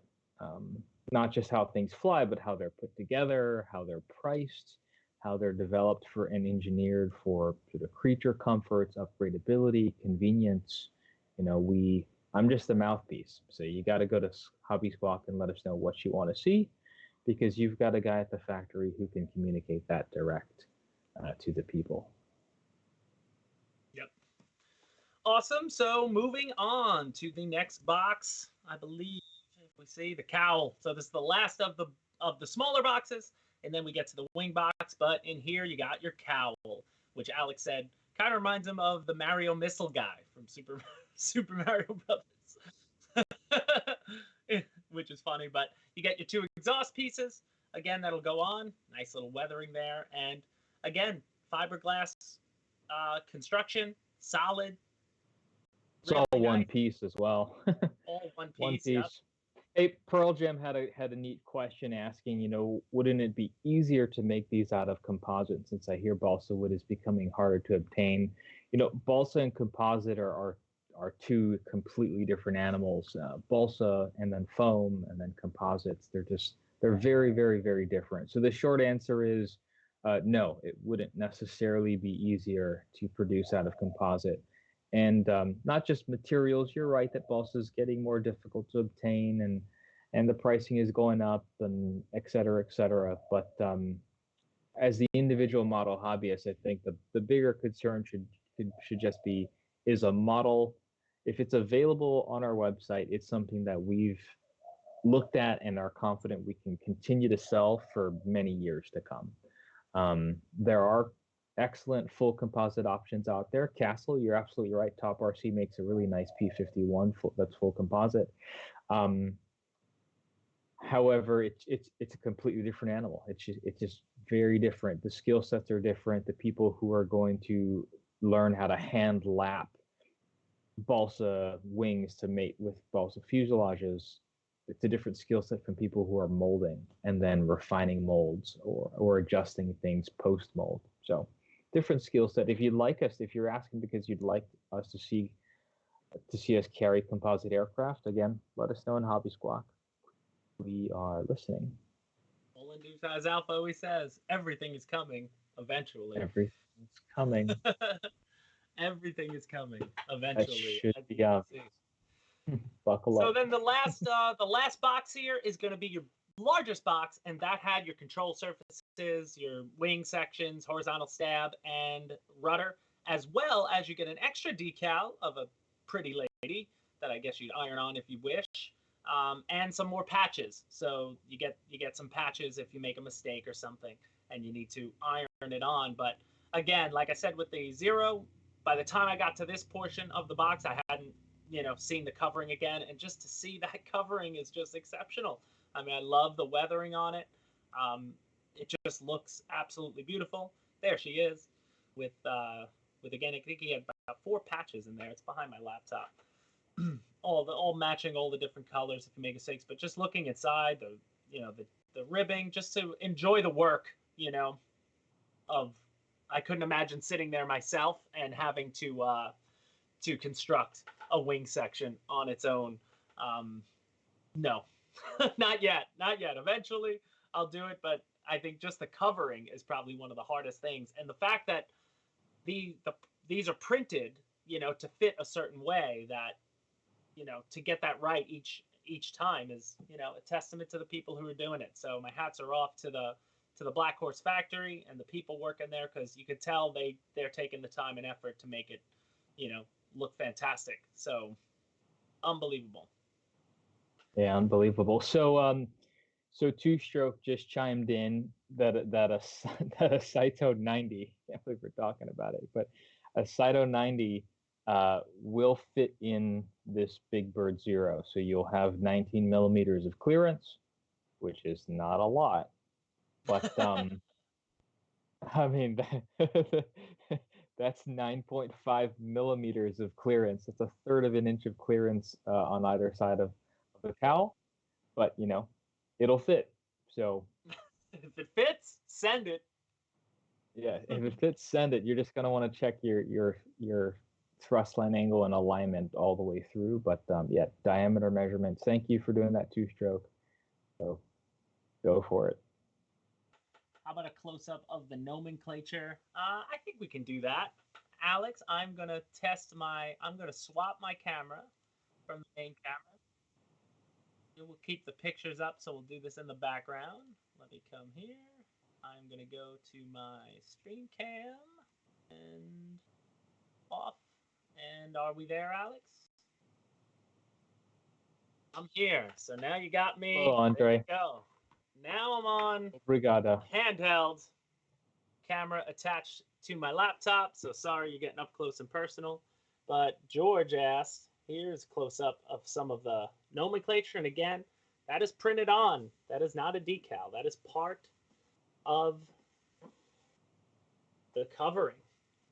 Not just how things fly, but how they're put together, how they're priced, how they're developed for and engineered for the creature comforts, upgradability, convenience. I'm just the mouthpiece. So you got to go to Hobby Squawk and let us know what you want to see, because you've got a guy at the factory who can communicate that direct to the people. Yep. Awesome. So moving on to the next box, I believe if we see the cowl. So this is the last of the smaller boxes, and then we get to the wing box. But in here you got your cowl, which Alex said kind of reminds him of the Mario missile guy from Super Mario Brothers, which is funny. But you get your two exhaust pieces. Again, that'll go on. Nice little weathering there, and again, fiberglass construction, solid. It's all one piece as well. All one piece. One piece. Yep. Hey, Pearl Jam had a neat question asking, wouldn't it be easier to make these out of composite, since I hear balsa wood is becoming harder to obtain? Balsa and composite are two completely different animals. Balsa and then foam and then composites, they're very, very, very different. So the short answer is no, it wouldn't necessarily be easier to produce out of composite. And not just materials, you're right that balsa is getting more difficult to obtain, and the pricing is going up, and et cetera, et cetera. But as the individual model hobbyist, I think the bigger concern should just be, is a model, if it's available on our website, it's something that we've looked at and are confident we can continue to sell for many years to come. There are excellent full composite options out there. Castle, you're absolutely right. Top RC makes a really nice P-51 that's full composite. However, it's a completely different animal. It's just very different. The skill sets are different. The people who are going to learn how to hand lap balsa wings to mate with balsa fuselages, it's a different skill set from people who are molding and then refining molds or adjusting things post mold. So different skill set. If you're asking because you'd like us to see us carry composite aircraft, again, let us know in Hobby Squawk. We are listening. Olin Dufaz Alpha always says everything is coming eventually. Everything's coming. Everything is coming eventually. That should be up. Buckle up. So then the last box here is going to be your largest box, and that had your control surfaces, your wing sections, horizontal stab, and rudder, as well as you get an extra decal of a pretty lady that I guess you'd iron on if you wish, and some more patches. So you get some patches if you make a mistake or something and you need to iron it on. But again, like I said with the Zero, by the time I got to this portion of the box, I hadn't seen the covering again, and just to see that covering is just exceptional. I mean, I love the weathering on it. It just looks absolutely beautiful. There she is, with again, I think he had about 4 patches in there. It's behind my laptop, all matching all the different colors if you make mistakes. But just looking inside, the ribbing, just to enjoy the work, of, I couldn't imagine sitting there myself and having to construct a wing section on its own. No, not yet. Eventually I'll do it, but I think just the covering is probably one of the hardest things. And the fact that these are printed, to fit a certain way, that, to get that right each time is, a testament to the people who are doing it. So my hats are off to the Black Horse factory and the people working there, because you could tell they're taking the time and effort to make it, look fantastic. So unbelievable. Yeah, unbelievable. So Two Stroke just chimed in that a Saito 90, can't believe we're talking about it, but a Saito 90 will fit in this Big Bird Zero. So you'll have 19 millimeters of clearance, which is not a lot, but I mean, that's 9.5 millimeters of clearance. It's a third of an inch of clearance on either side of the cowl, but it'll fit. So if it fits, send it. Yeah, if it fits, send it. You're just gonna want to check your thrust line angle and alignment all the way through. But yeah, diameter measurements. Thank you for doing that 2-stroke. So go for it. How about a close-up of the nomenclature? I think we can do that. Alex, I'm going to swap my camera from the main camera. We'll keep the pictures up, so we'll do this in the background. Let me come here. I'm going to go to my stream cam and off. And are we there, Alex? I'm here. So now you got me. Hello, Andre. Go. Now I'm on Obrigado. handheld camera attached to my laptop. So sorry you're getting up close and personal. But George asked, here's a close-up of some of the nomenclature. And again, that is printed on. That is not a decal. That is part of the covering,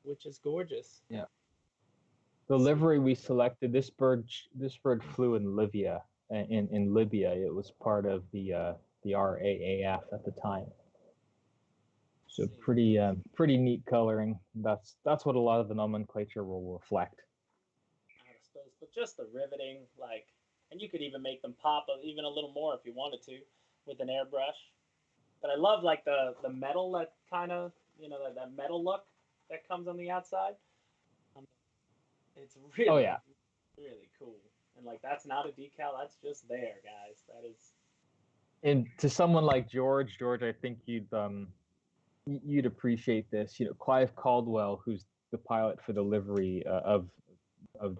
which is gorgeous. Yeah. The livery we selected, this bird flew in Libya. In Libya, it was part of the RAAF at the time. So pretty neat coloring. That's what a lot of the nomenclature will reflect. I suppose, but just the riveting, like, and you could even make them pop even a little more if you wanted to with an airbrush. But I love like the metal, that kind of, you know, that metal look that comes on the outside. It's really, really cool. And like, that's not a decal, that's just there, guys. That is. And to someone like George, I think you'd appreciate this. You know, Clive Caldwell, who's the pilot for the livery of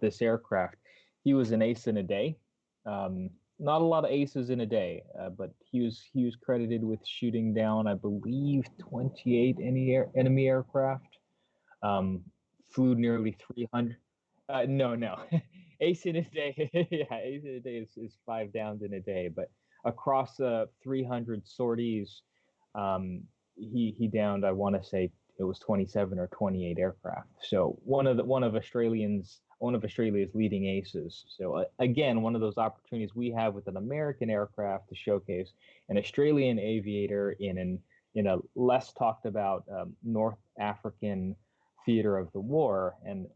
this aircraft, he was an ace in a day. Not a lot of aces in a day, but he was credited with shooting down, I believe, 28 enemy aircraft. Flew nearly 300. No, ace in a day. Yeah, ace in a day is 5 downs in a day, but across 300 sorties, he downed, I want to say it was 27 or 28 aircraft. So one of Australia's leading aces. So again, one of those opportunities we have with an American aircraft to showcase an Australian aviator in a less talked about North African theater of the war, and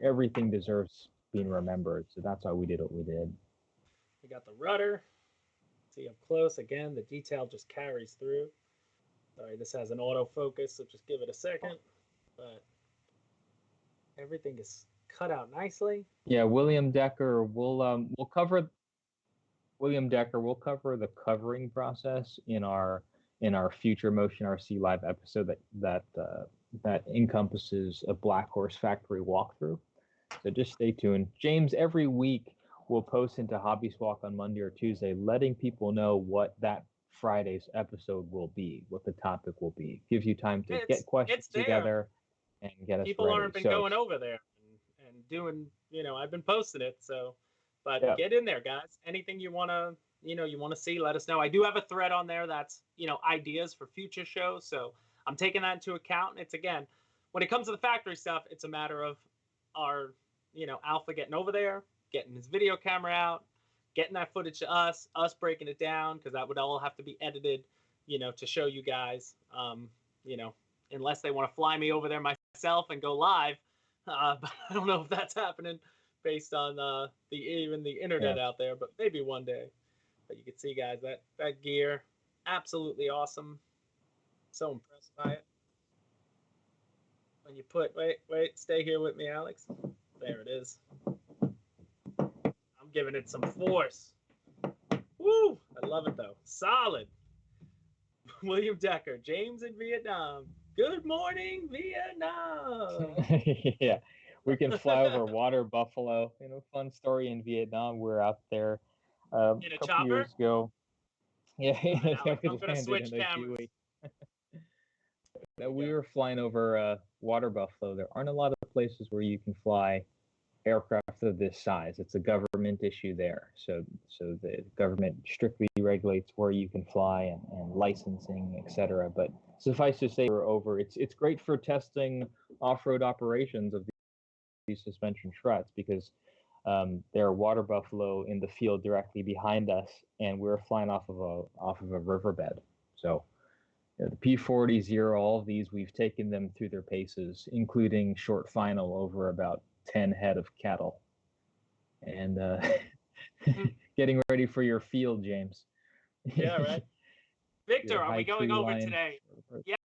everything deserves being remembered. So that's why we did what we did. We got the rudder. See up close again. The detail just carries through. Sorry, this has an autofocus, so just give it a second. But everything is cut out nicely. Yeah, William Decker. We'll cover William Decker. We'll cover the covering process in our future Motion RC Live episode that encompasses a Black Horse factory walkthrough. So just stay tuned. James, every week we'll post into Hobby Swalk on Monday or Tuesday, letting people know what that Friday's episode will be, what the topic will be. Gives you time to get questions together and get us people ready. Aren't been going over there and doing, I've been posting it. So, but get in there, guys. Anything you want to see, let us know. I do have a thread on there that's, ideas for future shows. So I'm taking that into account. It's, again, when it comes to the factory stuff, it's a matter of our, Alpha getting over there, getting his video camera out, getting that footage to us breaking it down, because that would all have to be edited, to show you guys, unless they want to fly me over there myself and go live. But I don't know if that's happening based on the internet out there, but maybe one day. But you can see, guys, that gear, absolutely awesome. So impressed by it. When you put, wait, stay here with me, Alex. There it is. I'm giving it some force. Woo! I love it, though. Solid. William Decker, James in Vietnam. Good morning, Vietnam. Yeah, we can fly over water buffalo. Fun story in Vietnam. We're out there a couple years ago. Yeah, I'm gonna switch cameras. We were flying over water buffalo. There aren't a lot of places where you can fly aircraft of this size. It's a government issue there. So the government strictly regulates where you can fly and licensing, etc. But suffice to say, we're over. It's great for testing off-road operations of these suspension struts, because there are water buffalo in the field directly behind us, and we're flying off of a riverbed. So the P-40C Zero, all of these, we've taken them through their paces, including short final over about 10 head of cattle. And getting ready for your field, James. Yeah, right. Victor, are we going over today?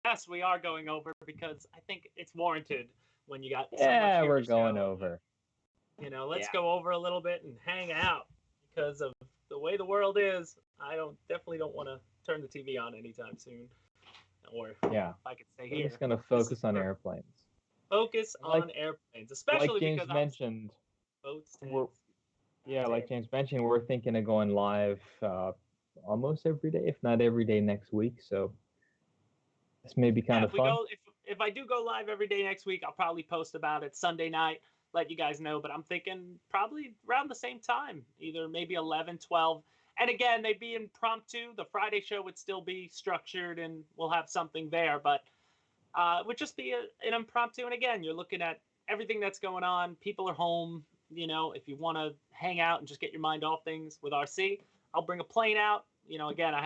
Yes, we are going over, because I think it's warranted when you got so much here we're to going show. over. Let's go over a little bit and hang out, because of the way the world is. I definitely don't want to turn the TV on anytime soon. Or Yeah, if I could stay we're here. just gonna focus on airplanes. Focus Like on airplanes, especially like James because mentioned, boats, we're tanks. like James mentioned, we're thinking of going live almost every day, if not every day next week. So this may be kind Yeah, of fun. if I do go live every day next week, I'll probably post about it Sunday night, let you guys know. But I'm thinking probably around the same time, either maybe 11, 12. And again, they'd be impromptu. The Friday show would still be structured, and we'll have something there. But it would just be an impromptu. And again, you're looking at everything that's going on. People are home. If you want to hang out and just get your mind off things with RC, I'll bring a plane out. Again, I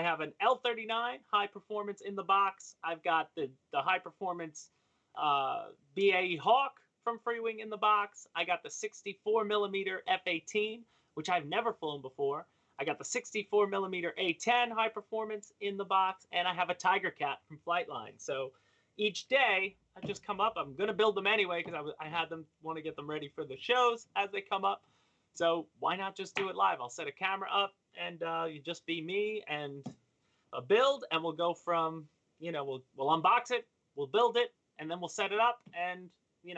have an L-39 high performance in the box. I've got the high performance BAE Hawk from Freewing in the box. I got the 64 millimeter F-18, which I've never flown before. I got the 64 millimeter A10 high performance in the box, and I have a Tiger Cat from Flightline. So each day I just come up. I'm gonna build them anyway because I had them want to get them ready for the shows as they come up. So why not just do it live? I'll set a camera up, and you just be me and a build, and we'll go from we'll unbox it, we'll build it, and then we'll set it up, and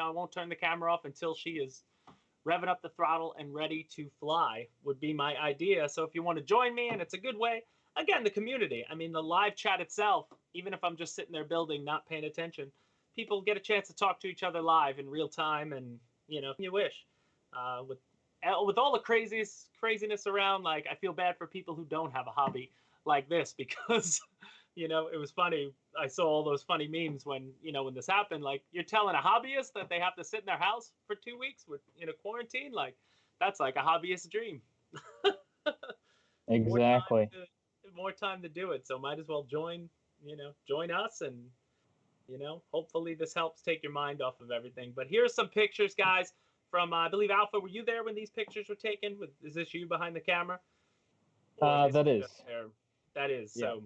I won't turn the camera off until she is revving up the throttle and ready to fly would be my idea. So if you want to join me, and it's a good way, again, the community. I mean, the live chat itself, even if I'm just sitting there building, not paying attention, people get a chance to talk to each other live in real time, and you wish. With all the craziness around, like I feel bad for people who don't have a hobby like this because it was funny. I saw all those funny memes when this happened. Like, you're telling a hobbyist that they have to sit in their house for 2 weeks with quarantine. Like, that's like a hobbyist dream. Exactly. More time to do it. So might as well join us, and hopefully this helps take your mind off of everything. But here's some pictures, guys, from I believe Alpha. Were you there when these pictures were taken? Is this you behind the camera? That is. That is. Yeah. So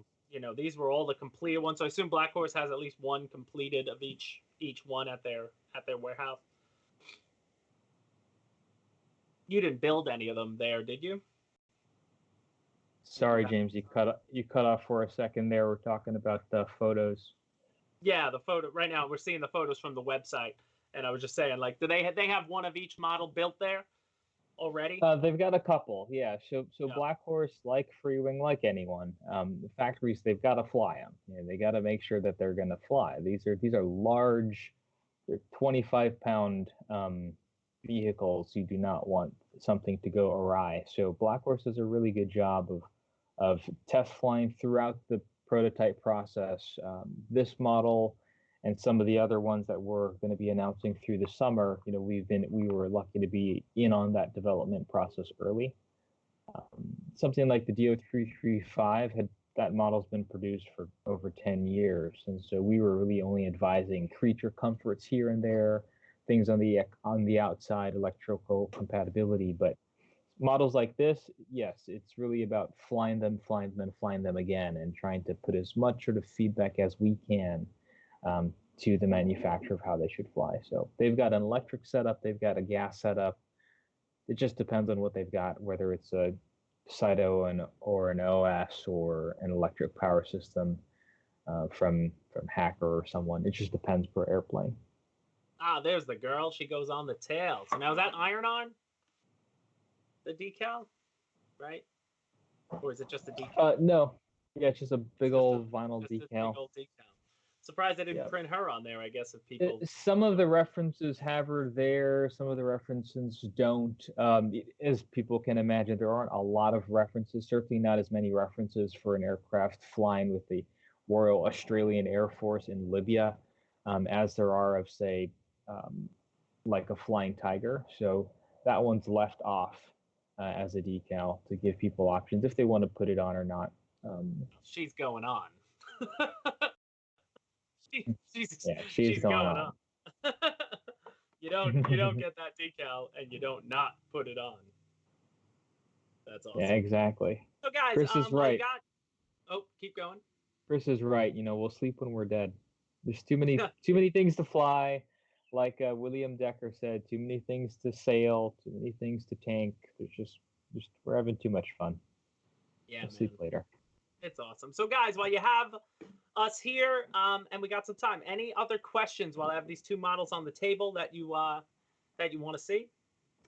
these were all the completed ones. So I assume Black Horse has at least one completed of each one at their warehouse. You didn't build any of them there, did you? Sorry, James, you cut off for a second there. We're talking about the photos. Yeah, the photo. Right now, we're seeing the photos from the website, and I was just saying, like, do they have one of each model built there already? They've got a couple, yeah. So Yeah. Black Horse, like Freewing, like anyone, the factories, they've got to fly them. They got to make sure that they're going to fly. These are large, they're 25-pound vehicles. You do not want something to go awry. So Black Horse does a really good job of test flying throughout the prototype process. This model and some of the other ones that we're going to be announcing through the summer, we were lucky to be in on that development process early. Something like the DO335 that model's been produced for over 10 years, and so we were really only advising creature comforts here and there, things on the outside, electrical compatibility. But models like this, yes, it's really about flying them, and flying them again, and trying to put as much sort of feedback as we can to the manufacturer of how they should fly. So they've got an electric setup, they've got a gas setup. It just depends on what they've got, whether it's a Cyto or an OS or an electric power system from Hacker or someone. It just depends per airplane. Ah, there's the girl. She goes on the tail. So now, is that iron-on? The decal, right? Or is it just a decal? No. Yeah, it's just a big old vinyl just decal. A big old decal. Surprised they didn't print her on there, I guess, if people... Some of the references have her there. Some of the references don't. As people can imagine, there aren't a lot of references, certainly not as many references for an aircraft flying with the Royal Australian Air Force in Libya as there are of, say, like a Flying Tiger. So that one's left off as a decal to give people options if they want to put it on or not. She's going on. she's going on. you don't get that decal and you don't not put it on. That's awesome. Yeah, exactly. So guys, Chris is right. Keep going. Chris is right. We'll sleep when we're dead. There's too many things to fly. Like William Decker said, too many things to sail, too many things to tank. There's just we're having too much fun. Yeah, We'll man. sleep later. It's awesome. So, guys, while you have us here, and we got some time, any other questions while I have these two models on the table that you want to see?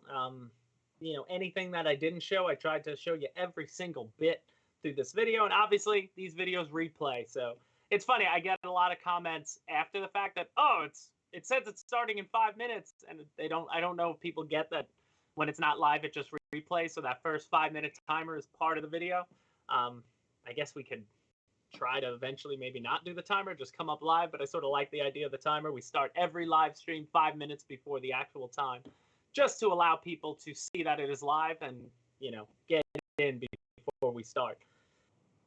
You know, anything that I didn't show, I tried to show you every single bit through this video, and obviously these videos replay. So it's funny, I get a lot of comments after the fact that, oh, it says it's starting in 5 minutes, and I don't know if people get that when it's not live, it just replays. So that first 5-minute timer is part of the video. I guess we could try to eventually maybe not do the timer, just come up live, but I sort of like the idea of the timer. We start every live stream 5 minutes before the actual time, just to allow people to see that it is live and, you know, get in before we start.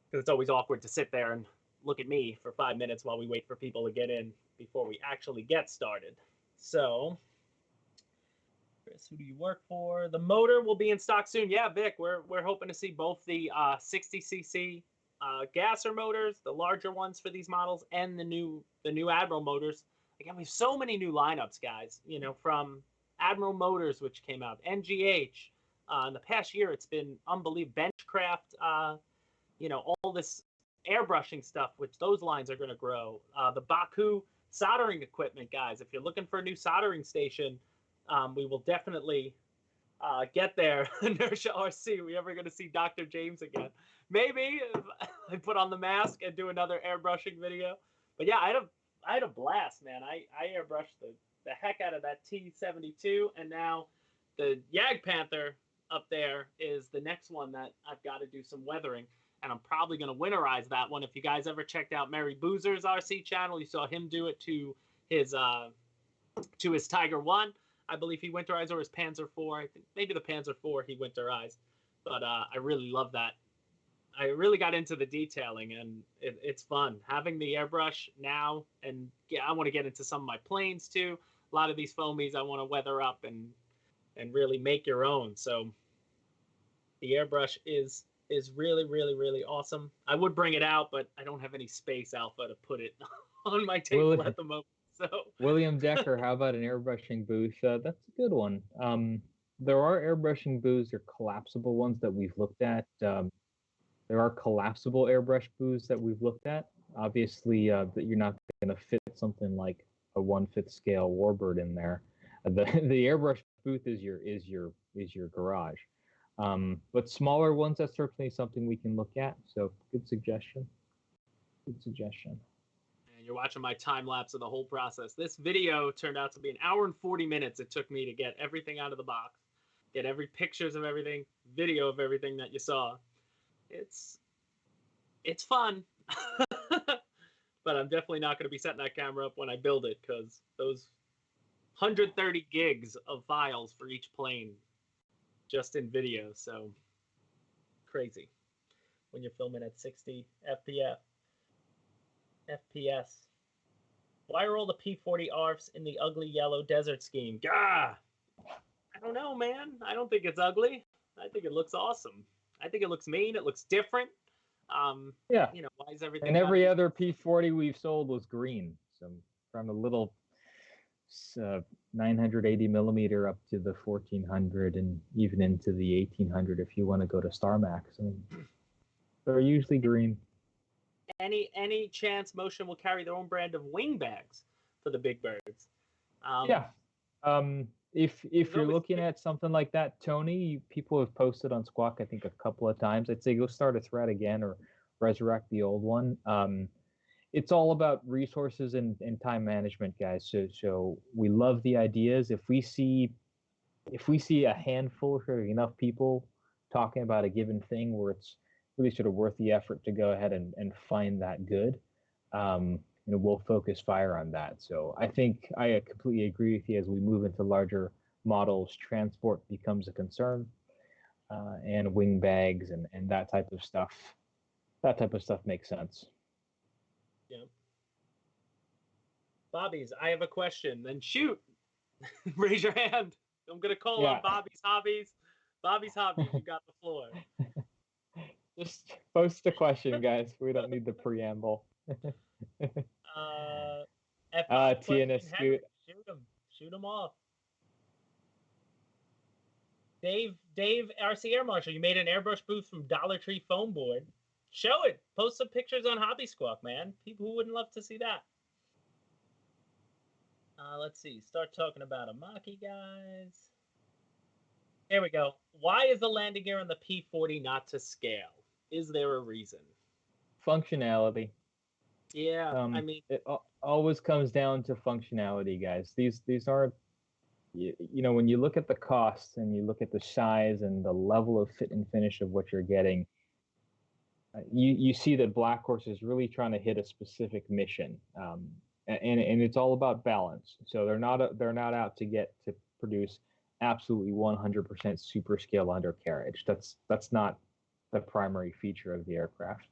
Because it's always awkward to sit there and look at me for 5 minutes while we wait for people to get in before we actually get started. So, Chris, who do you work for? The motor will be in stock soon. Yeah, Vic, we're hoping to see both the 60cc gasser motors, the larger ones for these models, and the new Admiral motors. Again, we have so many new lineups, guys. You know, from Admiral Motors, which came out, NGH. In the past year, it's been unbelievable. Benchcraft, you know, all this airbrushing stuff, which those lines are going to grow. The Baku soldering equipment, guys. If you're looking for a new soldering station, we will definitely get there. Inertia RC. We ever going to see Dr. James again? Maybe if I put on the mask and do another airbrushing video. But yeah, I had a blast, man. I airbrushed the heck out of that T-72, and now the Jag Panther up there is the next one that I've got to do some weathering, and I'm probably going to winterize that one. If you guys ever checked out Mary Boozer's RC channel, you saw him do it to his Tiger 1. I believe he winterized, or his Panzer 4. I think maybe the Panzer 4 he winterized. But I really love that. I really got into the detailing, and it's fun. Having the airbrush now, and yeah, I want to get into some of my planes too. A lot of these foamies I want to weather up and really make your own. So the airbrush is really, really, really awesome. I would bring it out, but I don't have any space, Alpha, to put it on my table at the moment. So William Decker, how about an airbrushing booth? That's a good one. There are airbrushing booths or collapsible ones that we've looked at. There are collapsible airbrush booths that we've looked at. Obviously, that you're not going to fit something like a 1/5 scale Warbird in there. The airbrush booth is your garage. But smaller ones, that's certainly something we can look at. So good suggestion. Good suggestion. And you're watching my time lapse of the whole process. This video turned out to be 1 hour and 40 minutes. It took me to get everything out of the box, get every pictures of everything, video of everything that you saw. It's fun. But I'm definitely not going to be setting that camera up when I build it, because those 130 gigs of files for each plane just in video. So crazy when you're filming at 60 FPS. Why are all the P-40 ARFs in the ugly yellow desert scheme? Gah! I don't know, man. I don't think it's ugly. I think it looks awesome. I think it looks mean. It looks different. Yeah. You know, why is everything? And every other P-40 we've sold was green. So from a little 980 millimeter up to the 1400 and even into the 1800 if you want to go to Star Max. I mean, they're usually green. Any chance Motion will carry their own brand of wing bags for the big birds? Yeah. If you're looking at something like that, Tony, people have posted on Squawk, I think, a couple of times. I'd say go start a thread again or resurrect the old one. It's all about resources and time management, guys. So we love the ideas. If we see a handful or enough people talking about a given thing where it's really sort of worth the effort to go ahead and find that good, we'll focus fire on that. So I think I completely agree with you. As we move into larger models, transport becomes a concern, and wing bags and that type of stuff. That type of stuff makes sense. Yeah. Bobby's, I have a question. Then shoot. Raise your hand. I'm gonna call on Bobby's Hobbies. Bobby's Hobbies, you got the floor. Just post the question, guys. We don't need the preamble. TNS Scoot. Shoot him off. Dave, RC Air Marshal, you made an airbrush booth from Dollar Tree foam board. Show it. Post some pictures on Hobby Squawk, man. People who wouldn't love to see that. Let's see. Start talking about Amaki, guys. Here we go. Why is the landing gear on the P-40 not to scale? Is there a reason? Functionality. Yeah, I mean, it always comes down to functionality, guys. These aren't, you know, when you look at the costs and you look at the size and the level of fit and finish of what you're getting, you see that Black Horse is really trying to hit a specific mission, and it's all about balance. So they're not out to produce absolutely 100% super scale undercarriage. That's not the primary feature of the aircraft.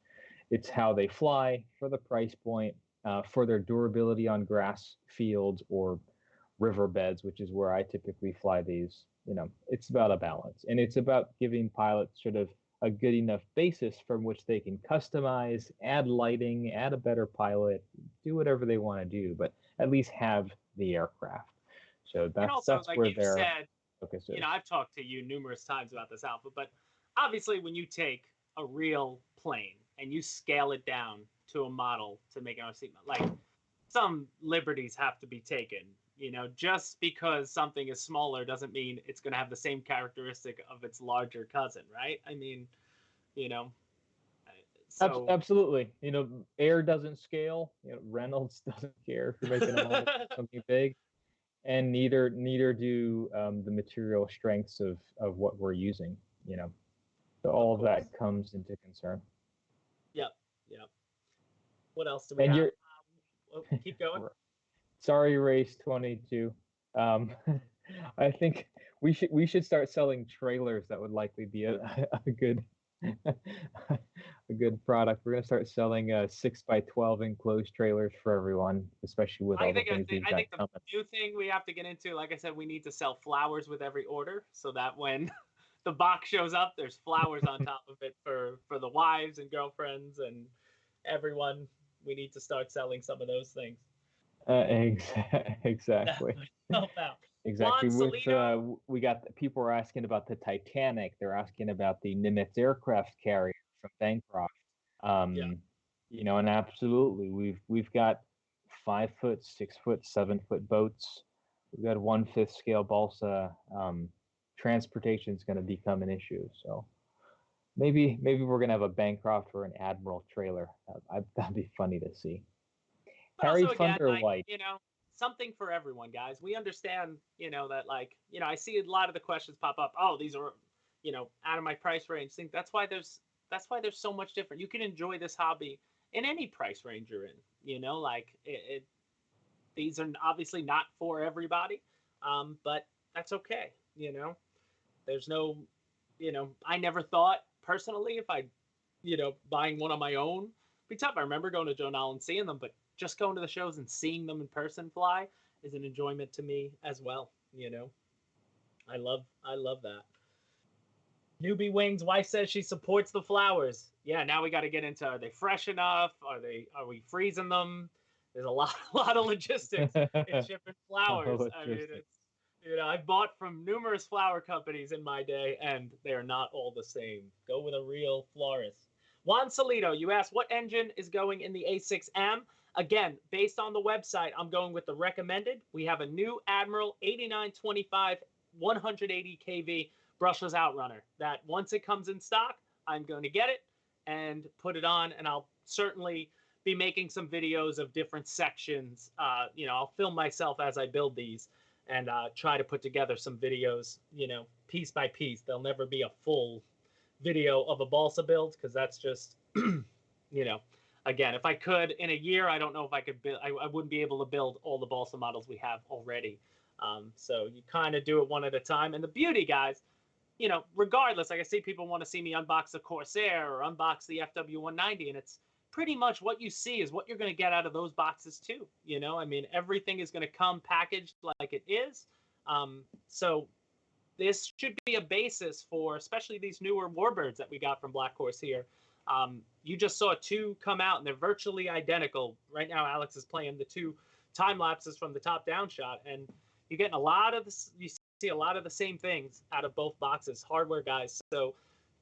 It's how they fly for the price point, for their durability on grass fields or riverbeds, which is where I typically fly these. You know, it's about a balance, and it's about giving pilots sort of a good enough basis from which they can customize, add lighting, add a better pilot, do whatever they want to do, but at least have the aircraft. So that's like where you their said, focus is. You know, I've talked to you numerous times about this, Alpha, but obviously when you take a real plane and you scale it down to a model to make an RC, like some liberties have to be taken. You know, just because something is smaller doesn't mean it's going to have the same characteristic of its larger cousin, right? I mean, you know, so absolutely. You know, Air doesn't scale. You know, Reynolds doesn't care if you're making a model something big, and neither do the material strengths of what we're using. You know, so all of that comes into concern. Yep. What else do we and have? Keep going. Sorry, Race 22. I think we should start selling trailers. That would likely be a good a good product. We're gonna start selling 6x12 enclosed trailers for everyone, especially with all the things we've got coming. I think the new thing we have to get into, like I said, we need to sell flowers with every order, so that when the box shows up, there's flowers on top of it for the wives and girlfriends and everyone. We need to start selling some of those things. Exactly. Exactly. With we got people are asking about the Titanic. They're asking about the Nimitz aircraft carrier from Bancroft. You know, and absolutely, we've got 5 foot, 6 foot, 7 foot boats. We've got 1/5 scale balsa. Transportation is going to become an issue. So maybe we're going to have a Bancroft or an Admiral trailer. That'd be funny to see. But Harry also, again, like, you know, something for everyone, guys. We understand, you know, that, like, you know, I see a lot of the questions pop up. Oh, these are, you know, out of my price range. That's why there's so much different. You can enjoy this hobby in any price range you're in. You know, like these are obviously not for everybody, but that's okay. You know, there's no, you know, I never thought personally if I, you know, buying one on my own be tough. I remember going to Joe Nolan and seeing them, but just going to the shows and seeing them in person fly is an enjoyment to me as well. You know, I love that. Newbie Wings wife says she supports the flowers. Yeah, now we got to get into, are they fresh enough? Are we freezing them? There's a lot of logistics in shipping flowers. I mean, it's, you know, I've bought from numerous flower companies in my day, and they are not all the same. Go with a real florist. Juan Solito, you asked what engine is going in the A6M. Again, based on the website, I'm going with the recommended. We have a new Admiral 8925 180 kV brushless outrunner that once it comes in stock, I'm going to get it and put it on, and I'll certainly be making some videos of different sections. You know, I'll film myself as I build these and try to put together some videos, you know, piece by piece. There'll never be a full video of a balsa build because that's just, you know, again, if I could in a year, I don't know if I could build, I wouldn't be able to build all the balsa models we have already. So you kind of do it one at a time. And the beauty, guys, you know, regardless, like I see people want to see me unbox the Corsair or unbox the FW190, and it's pretty much what you see is what you're going to get out of those boxes too. You know, I mean, everything is going to come packaged like it is. So this should be a basis for especially these newer warbirds that we got from Black Horse here. You just saw 2 come out, and they're virtually identical. Right now, Alex is playing the 2 time lapses from the top-down shot, and you're getting a lot of this. You see a lot of the same things out of both boxes, hardware guys. So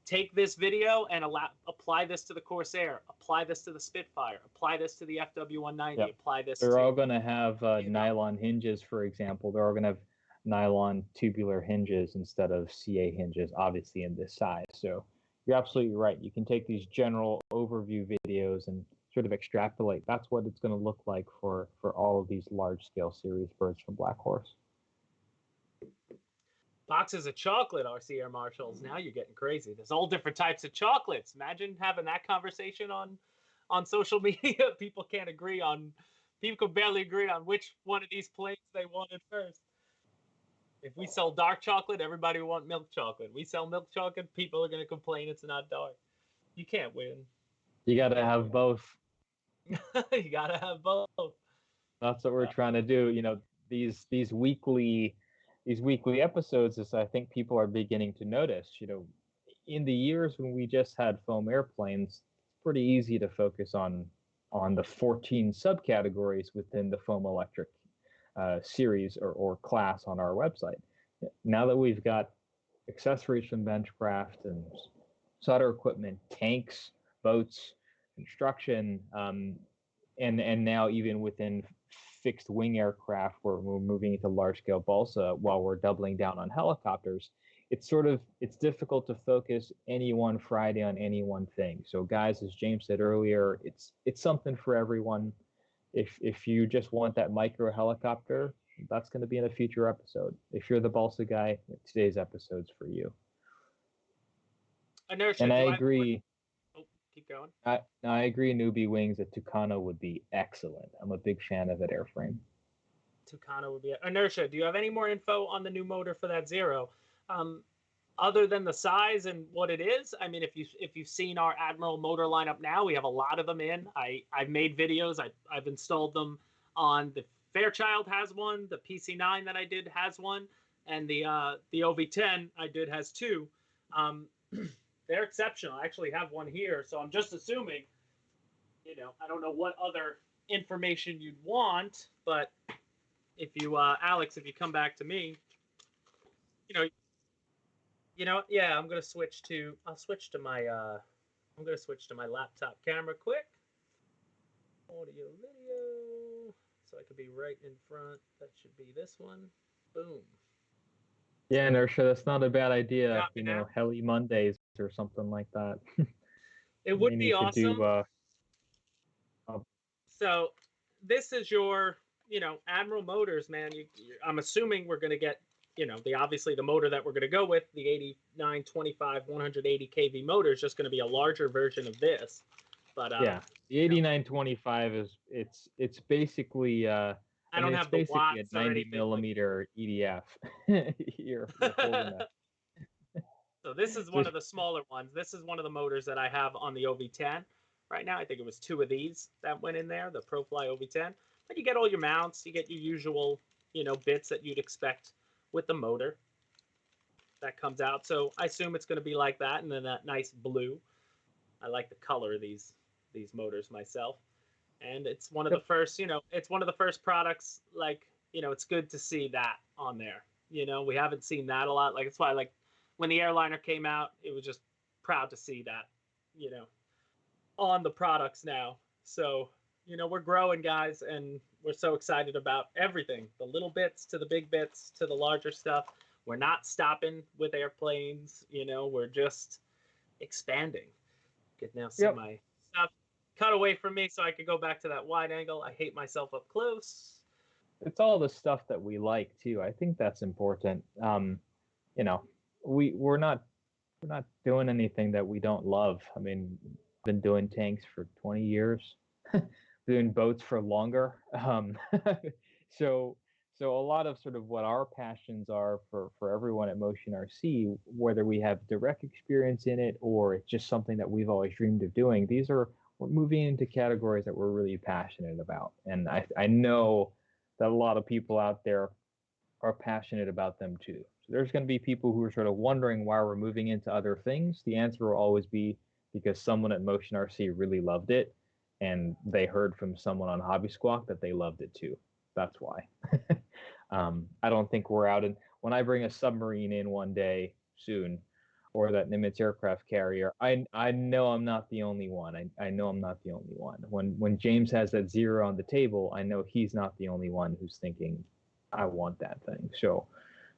take this video and apply this to the Corsair, apply this to the Spitfire, apply this to the FW190, Yep. apply this They're to... all going to have nylon hinges, for example. They're all going to have nylon tubular hinges instead of CA hinges, obviously in this size. So you're absolutely right. You can take these general overview videos and sort of extrapolate. That's what it's going to look like for all of these large-scale series birds from Black Horse. Boxes of chocolate, RC Air Marshals. Now you're getting crazy. There's all different types of chocolates. Imagine having that conversation on social media. People can't agree on... People could barely agree on which one of these planes they wanted first. If we sell dark chocolate, everybody will want milk chocolate. We sell milk chocolate, people are going to complain it's not dark. You can't win. You got to have both. You got to have both. That's what we're trying to do. You know, these weekly episodes, as I think people are beginning to notice. You know, in the years when we just had foam airplanes, it's pretty easy to focus on the 14 subcategories within the foam electric series or class on our website. Now that we've got accessories from Benchcraft and solder equipment, tanks, boats, construction, and now even within fixed wing aircraft, where we're moving into large scale balsa while we're doubling down on helicopters, it's difficult to focus any one Friday on any one thing. So guys, as James said earlier, it's something for everyone. If you just want that micro helicopter, that's going to be in a future episode. If you're the balsa guy, today's episode's for you. Inertia, and I agree. Keep going. I agree. Newbie wings at Tucano would be excellent. I'm a big fan of that airframe. Tucano would be Inertia. Do you have any more info on the new motor for that Zero, other than the size and what it is? I mean, if you've seen our Admiral motor lineup now, we have a lot of them in. I've made videos. I've installed them on the Fairchild has one. The PC9 that I did has one, and the OV10 I did has two. They're exceptional. I actually have one here, so I'm just assuming, I don't know what other information you'd want, but if you, Alex, if you come back to me, yeah, I'll switch to my laptop camera quick. Audio, video, so I could be right in front. That should be this one. Boom. Yeah, Inertia, that's not a bad idea. Heli Mondays or something like that. It would be awesome. So this is your, Admiral Motors, man. I'm assuming we're going to get, obviously the motor that we're going to go with, the 8925 180 kV motor is just going to be a larger version of this. But yeah, the 8925 is it's basically I don't have the watts a 90 millimeter EDF. You're holding that. So this is one of the smaller ones. This is one of the motors that I have on the OV10 right now. I think it was two of these that went in there, the ProFly OV10. But you get all your mounts, you get your usual, bits that you'd expect with the motor that comes out. So I assume it's going to be like that, and then that nice blue. I like the color of these motors myself. And it's one of the first, it's one of the first products, like, it's good to see that on there. We haven't seen that a lot. Like, it's why, like, when the airliner came out, it was just proud to see that, on the products now. So, we're growing, guys, and we're so excited about everything. The little bits to the big bits to the larger stuff. We're not stopping with airplanes, we're just expanding. Get now see my stuff cut away from me so I could go back to that wide angle. I hate myself up close. It's all the stuff that we like too. I think that's important. We're not doing anything that we don't love. I mean, been doing tanks for 20 years, doing boats for longer. So a lot of sort of what our passions are for everyone at Motion RC, whether we have direct experience in it or it's just something that we've always dreamed of doing, we're moving into categories that we're really passionate about. And I know that a lot of people out there are passionate about them too. So there's going to be people who are sort of wondering why we're moving into other things. The answer will always be because someone at Motion RC really loved it, and they heard from someone on Hobby Squawk that they loved it too. That's why. I don't think we're out when I bring a submarine in one day soon, or that Nimitz aircraft carrier, I know I'm not the only one. I know I'm not the only one. When James has that Zero on the table, I know he's not the only one who's thinking, I want that thing. So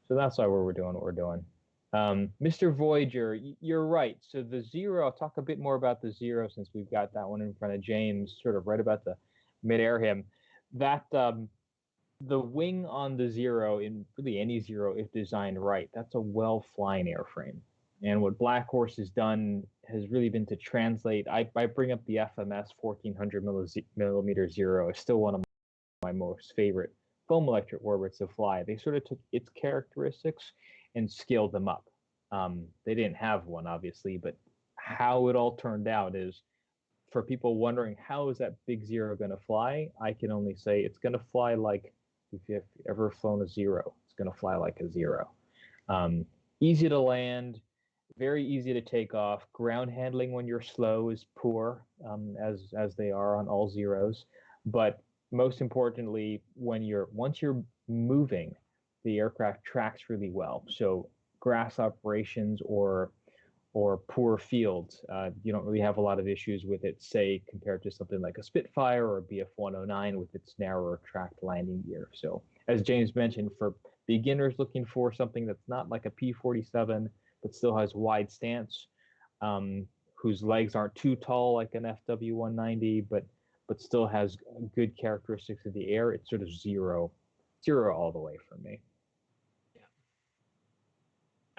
that's why we're doing what we're doing. Mr. Voyager, you're right. So the Zero, I'll talk a bit more about the Zero since we've got that one in front of James, sort of right about the mid-air him. That the wing on the Zero, in really any Zero, if designed right, that's a well-flying airframe. And what Black Horse has done has really been to translate. I bring up the FMS 1400 millimeter Zero. It's still one of my most favorite foam electric orbits to fly. They sort of took its characteristics and scaled them up. They didn't have one, obviously, but how it all turned out is, for people wondering how is that big Zero going to fly, I can only say it's going to fly like, if you've ever flown a Zero, it's going to fly like a Zero. Easy to land, very easy to take off. Ground handling when you're slow is poor, as they are on all Zeros. But most importantly, once you're moving, the aircraft tracks really well. So grass operations or poor fields, you don't really have a lot of issues with it, say, compared to something like a Spitfire or a BF-109 with its narrower tracked landing gear. So as James mentioned, for beginners looking for something that's not like a P-47, but still has wide stance, whose legs aren't too tall like an FW-190, but still has good characteristics of the air, it's sort of zero all the way for me.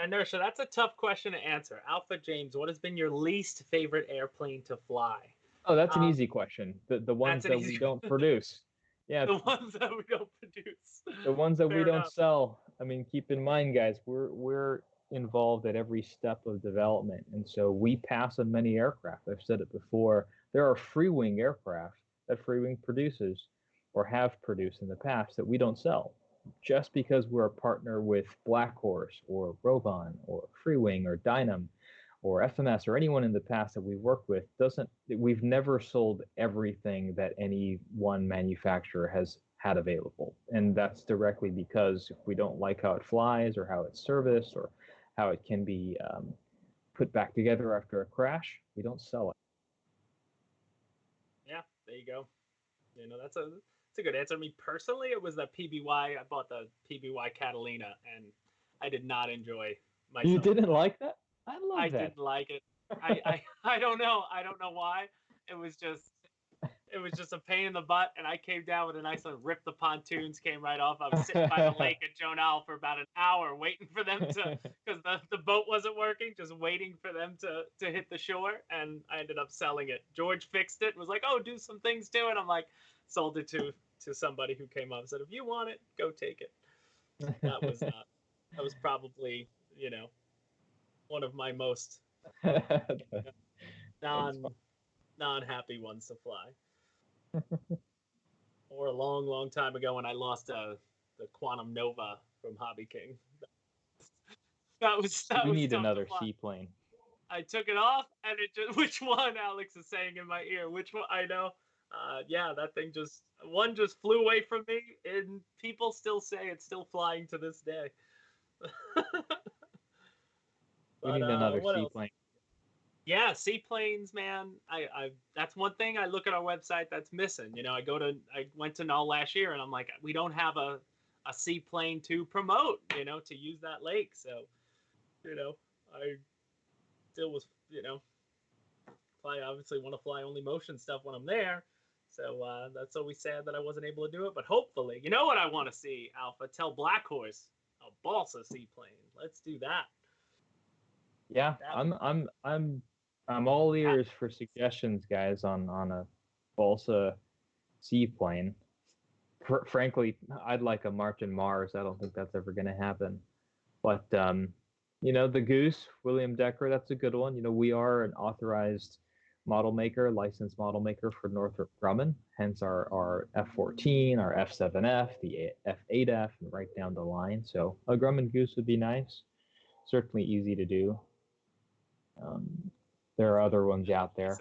Inertia, that's a tough question to answer. Alpha James, what has been your least favorite airplane to fly? Oh, that's an easy question. The ones that we don't produce. Yeah. The ones that we don't produce. The ones that Fair we don't enough. sell. I mean, keep in mind, guys, we're involved at every step of development, and so we pass on many aircraft. I've said it before. There are free wing aircraft that free wing produces or have produced in the past that we don't sell. Just because we're a partner with Black Horse or Rovan or Freewing or Dynam or FMS or anyone in the past that we've worked with, we've never sold everything that any one manufacturer has had available. And that's directly because if we don't like how it flies or how it's serviced or how it can be put back together after a crash, we don't sell it. Yeah, there you go. You know, that's a good answer. I mean, personally, it was the PBY. I bought the PBY Catalina, and I did not enjoy myself. You didn't like that? I love that. I didn't like it. I don't know. I don't know why. It was just a pain in the butt, and I came down with a nice one, ripped the pontoons, came right off. I was sitting by the lake at Jonal for about an hour waiting for them to, because the boat wasn't working, just waiting for them to hit the shore, and I ended up selling it. George fixed it, was like, oh, do some things to it. I'm like, sold it to somebody who came up and said, if you want it, go take it. That was probably, one of my most non-happy ones to fly. Or a long time ago when I lost the Quantum Nova from Hobby King. We need another seaplane. I took it off, and it just, which one? Alex is saying in my ear, which one? I know. Yeah, that thing just flew away from me, and people still say it's still flying to this day. We need another seaplane. Yeah, seaplanes, man. I that's one thing I look at our website that's missing. I went to Null last year, and I'm like, we don't have a seaplane to promote, to use that lake. So, I still was, I obviously want to fly only motion stuff when I'm there. So that's always sad that I wasn't able to do it. But hopefully, you know what I want to see, Alpha? Tell Black Horse a balsa seaplane. Let's do that. Yeah, I'm all ears for suggestions, guys, on a balsa seaplane. Frankly, I'd like a Martin Mars. I don't think that's ever going to happen. But the Goose, William Decker, that's a good one. We are an authorized model maker, licensed model maker for Northrop Grumman, hence our F-14, our F-7F, the F-8F, and right down the line. So a Grumman Goose would be nice. Certainly easy to do. There are other ones out there.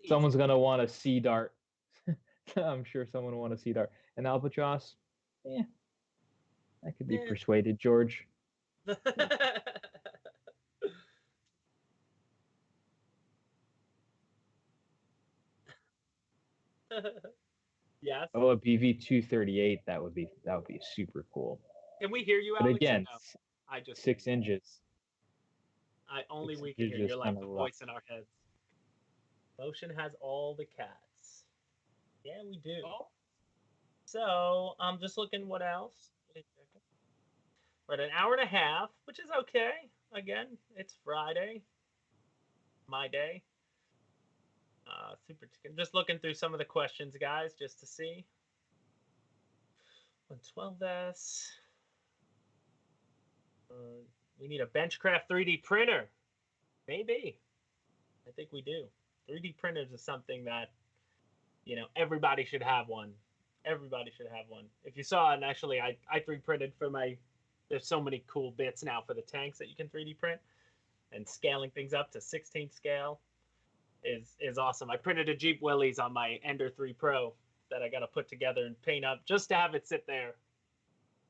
Someone's going to want a Sea Dart. I'm sure someone will want a Sea Dart. An Albatross? I could be persuaded, George. Yes. Oh, a BV-238. That would be super cool. Can we hear you, But Alex? again, No, I just 6 inches. only 6 we can inches hear. You're is like kind the of rough. voice in our heads. Motion has all the cats. Yeah, we do. Oh. So I'm just looking what else. We're at an hour and a half, which is okay. Again, it's Friday, my day. Super chicken. Just looking through some of the questions, guys, just to see. 112S. We need a Benchcraft 3D printer. Maybe. I think we do. 3D printers is something that, everybody should have one. Everybody should have one. If you saw, and actually I 3D printed for there's so many cool bits now for the tanks that you can 3D print, and scaling things up to 16th scale is awesome. I printed a Jeep Willys on my Ender 3 Pro that I got to put together and paint up just to have it sit there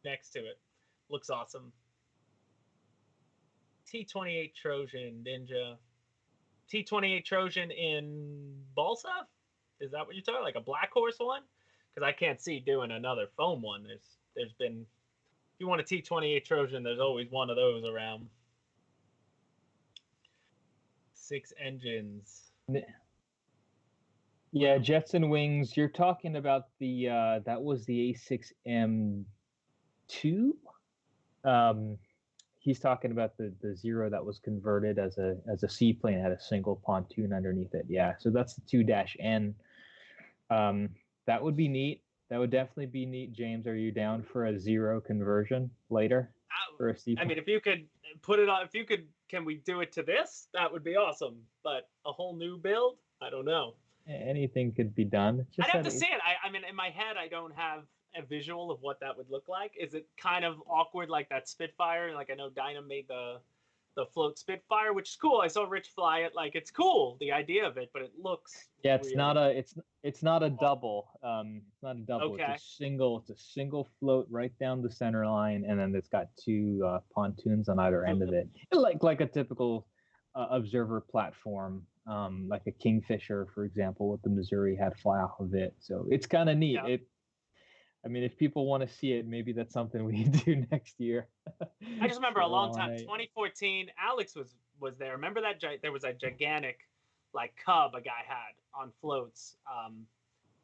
next to it. Looks awesome. T-28 Trojan Ninja. T-28 Trojan in balsa? Is that what you're talking? Like a Black Horse one? Because I can't see doing another foam one. There's been, if you want a T-28 Trojan, there's always one of those around. 6 engines. Yeah, jets and wings. You're talking about the that was the A6M 2. He's talking about the Zero that was converted as a seaplane, had a single pontoon underneath it. Yeah, so that's the 2-N. That would be neat. That would definitely be neat. James, are you down for a Zero conversion later for a seaplane? I mean, if you could put it on, can we do it to this? That would be awesome. But a whole new build? I don't know. Anything could be done. I'd have to see it. I mean, in my head, I don't have a visual of what that would look like. Is it kind of awkward like that Spitfire? Like I know Dyna made the float Spitfire, which is cool. I saw Rich fly it. Like it's cool, the idea of it, but it looks it's really not a it's not a double. It's not a double. Okay. It's a single float right down the center line, and then it's got 2 pontoons on either end of it, like a typical observer platform, like a Kingfisher, for example, what the Missouri had fly off of it. So it's kind of neat. Yeah. I mean, if people want to see it, maybe that's something we do next year. I just remember a long time, 2014. Alex was there. Remember that there was a gigantic, like Cub a guy had on floats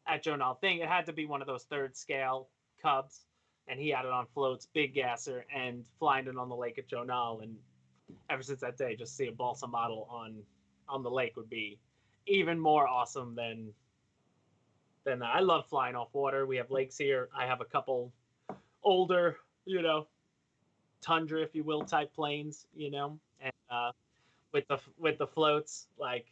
at Jonal thing. It had to be one of those 3rd scale Cubs, and he had it on floats, big gasser, and flying it on the lake at Jonal. And ever since that day, just see a balsa model on the lake would be even more awesome than that. I love flying off water. We have lakes here. I have a couple older, Tundra, if you will, type planes, and with the floats, like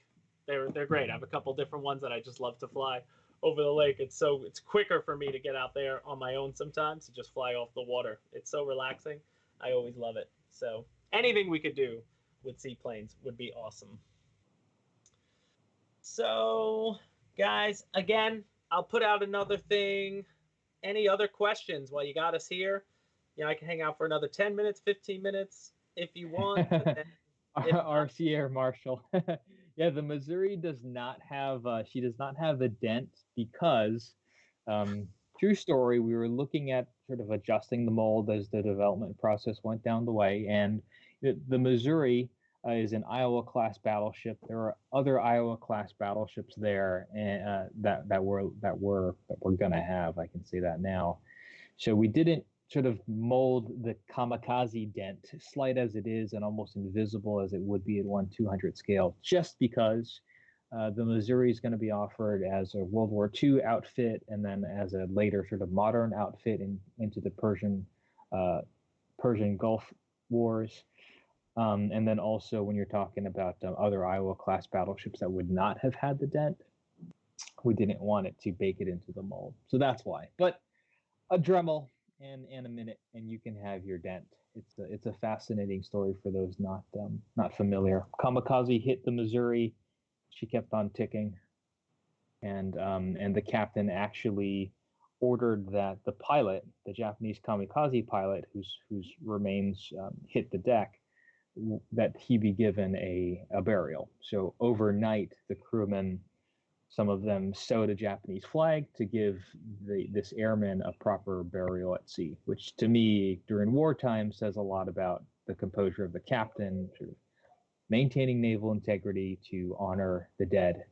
they're great. I have a couple different ones that I just love to fly over the lake. It's quicker for me to get out there on my own sometimes to just fly off the water. It's so relaxing. I always love it. So anything we could do with seaplanes would be awesome. So guys, again, I'll put out another thing. Any other questions while you got us here? I can hang out for another 10 minutes, 15 minutes if you want. RC Air Marshal. Yeah, the Missouri does not have the dent because, true story, we were looking at sort of adjusting the mold as the development process went down the way, and the Missouri is an Iowa class battleship. There are other Iowa class battleships there, and that we're gonna have. I can say that now. So we didn't sort of mold the kamikaze dent, slight as it is and almost invisible as it would be at 1/200 scale, just because the Missouri is going to be offered as a World War II outfit and then as a later sort of modern outfit into the Persian Gulf Wars. And then also when you're talking about other Iowa class battleships that would not have had the dent, we didn't want it to bake it into the mold. So that's why. But a Dremel and a minute, and you can have your dent. It's a fascinating story for those not familiar. Kamikaze hit the Missouri. She kept on ticking, and the captain actually ordered that the pilot, the Japanese kamikaze pilot whose remains hit the deck, that he be given a burial. So overnight, the crewmen, some of them sewed a Japanese flag to give this airman a proper burial at sea, which to me, during wartime, says a lot about the composure of the captain, sort of maintaining naval integrity to honor the dead,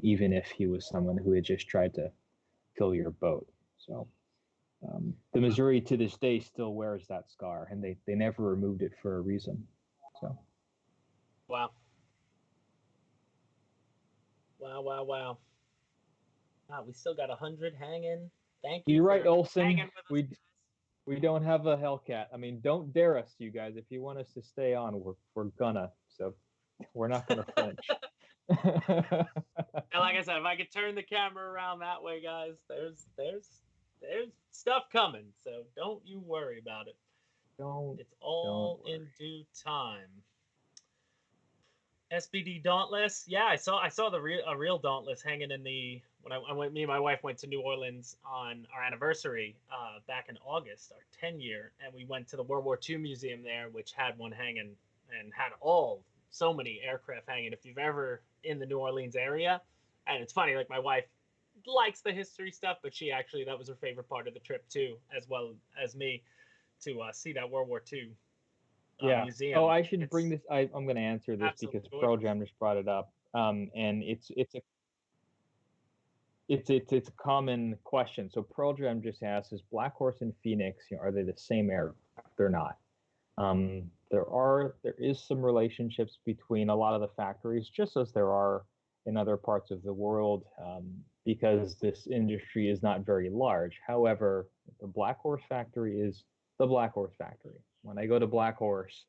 even if he was someone who had just tried to kill your boat. So the Missouri to this day still wears that scar, and they never removed it for a reason. So Wow. Wow, wow, wow. Wow, we still got 100 hanging. Thank you. You're right, Olson. Hanging with us, We don't have a Hellcat. I mean, don't dare us, you guys. If you want us to stay on, we're gonna. So we're not gonna flinch. And like I said, if I could turn the camera around that way, guys, there's stuff coming. So don't you worry about it. It's all in due time. SBD Dauntless. Yeah, I saw a real Dauntless hanging in the when I went. Me and my wife went to New Orleans on our anniversary back in August, our 10-year, and we went to the World War II museum there, which had one hanging and had so many aircraft hanging. If you've ever in the New Orleans area, and it's funny, like my wife likes the history stuff, but that was her favorite part of the trip too, as well as me, to see that World War II. Museum. Oh, I should bring this. I'm going to answer this because Pearl Jam just brought it up, and it's a common question. So Pearl Jam just asked, "Is Black Horse and Phoenix, are they the same aircraft?" They're not. There is some relationships between a lot of the factories, just as there are in other parts of the world, because this industry is not very large. However, the Black Horse factory is the Black Horse factory. When I go to Black Horse,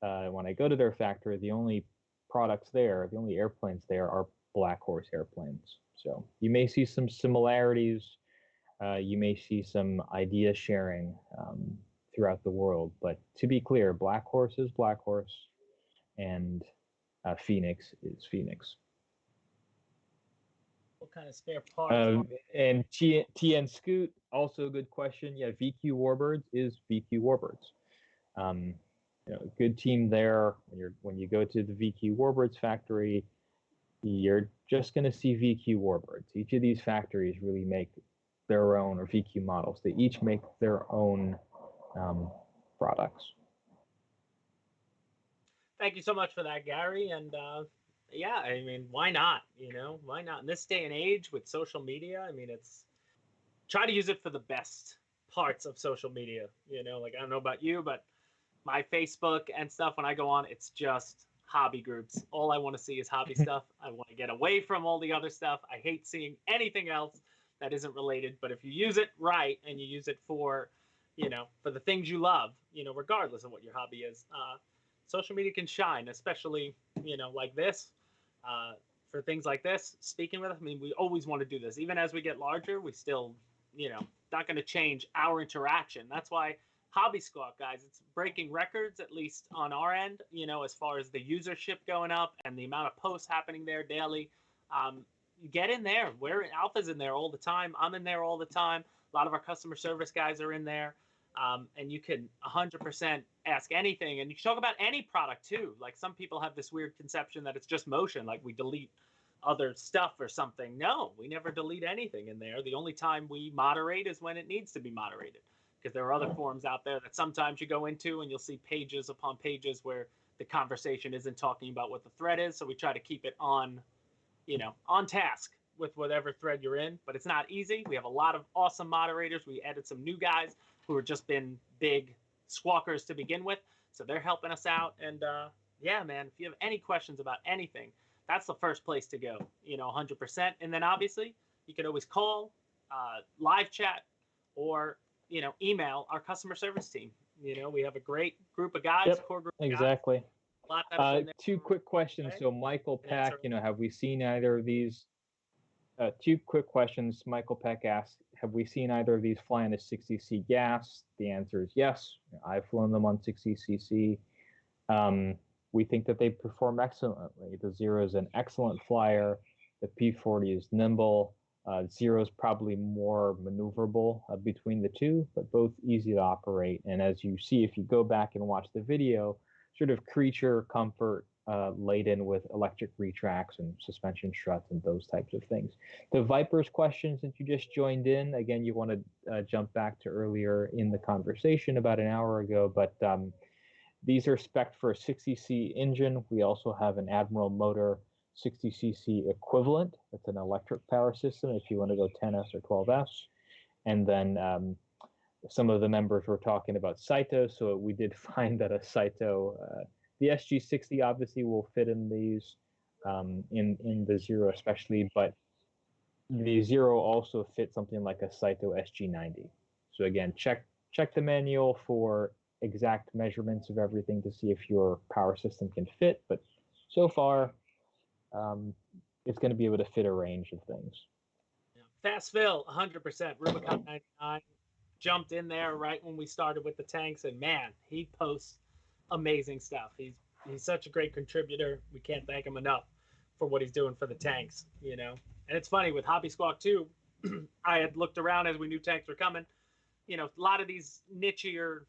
when I go to their factory, the only products there, the only airplanes there are Black Horse airplanes. So you may see some similarities. You may see some idea sharing throughout the world. But to be clear, Black Horse is Black Horse, and Phoenix is Phoenix. What kind of spare parts? And TN Scoot, also a good question. Yeah, VQ Warbirds is VQ Warbirds. Good team there. When you go to the VQ Warbirds factory, you're just going to see VQ Warbirds. Each of these factories really make their own, or VQ models. They each make their own products. Thank you so much for that, Gary. And yeah, I mean, why not? Why not? In this day and age with social media, I mean, try to use it for the best parts of social media. Like, I don't know about you, but my Facebook and stuff, when I go on, it's just hobby groups. All I want to see is hobby stuff. I want to get away from all the other stuff. I hate seeing anything else that isn't related. But if you use it right and you use it for, for the things you love, regardless of what your hobby is, social media can shine, especially, like this, for things like this. Speaking with, I mean, we always want to do this. Even as we get larger, we still, not going to change our interaction. That's why Hobby Squawk, guys, it's breaking records, at least on our end, as far as the usership going up and the amount of posts happening there daily. Get in there. Alpha's in there all the time. I'm in there all the time. A lot of our customer service guys are in there. And you can 100% ask anything. And you can talk about any product too. Like, some people have this weird conception that it's just motion, like we delete other stuff or something. No, we never delete anything in there. The only time we moderate is when it needs to be moderated. Because there are other forums out there that sometimes you go into and you'll see pages upon pages where the conversation isn't talking about what the thread is. So we try to keep it on task with whatever thread you're in. But it's not easy. We have a lot of awesome moderators. We added some new guys who have just been big squawkers to begin with. So they're helping us out. And yeah, man, if you have any questions about anything, that's the first place to go, 100%. And then obviously you can always call, live chat, or email our customer service team. We have a great group of guys, core group of exactly. Guys. Two quick questions. So Michael Peck, have we seen either of these? Two quick questions. Michael Peck asked, have we seen either of these fly in a 60cc gas? The answer is yes. I've flown them on 60cc. We think that they perform excellently. The Zero is an excellent flyer. The P-40 is nimble. Zero is probably more maneuverable between the two, but both easy to operate. And as you see, if you go back and watch the video, sort of creature comfort laden with electric retracts and suspension struts and those types of things. The Viper's question, since you just joined in, again, you want to jump back to earlier in the conversation about an hour ago, but these are spec'd for a 60C engine. We also have an Admiral motor 60cc equivalent. That's an electric power system if you want to go 10S or 12S. And then some of the members were talking about Saito, so we did find that a Saito, the SG60 obviously will fit in these, in the Zero especially, but the Zero also fits something like a Saito SG90. So again, check the manual for exact measurements of everything to see if your power system can fit, but so far, it's going to be able to fit a range of things. Yeah. Fast Phil, 100%. Rubicon 99 jumped in there right when we started with the tanks, and man, he posts amazing stuff. He's such a great contributor. We can't thank him enough for what he's doing for the tanks, you know. And it's funny with Hobby Squawk too. I had looked around as we knew tanks were coming. You know, a lot of these nichier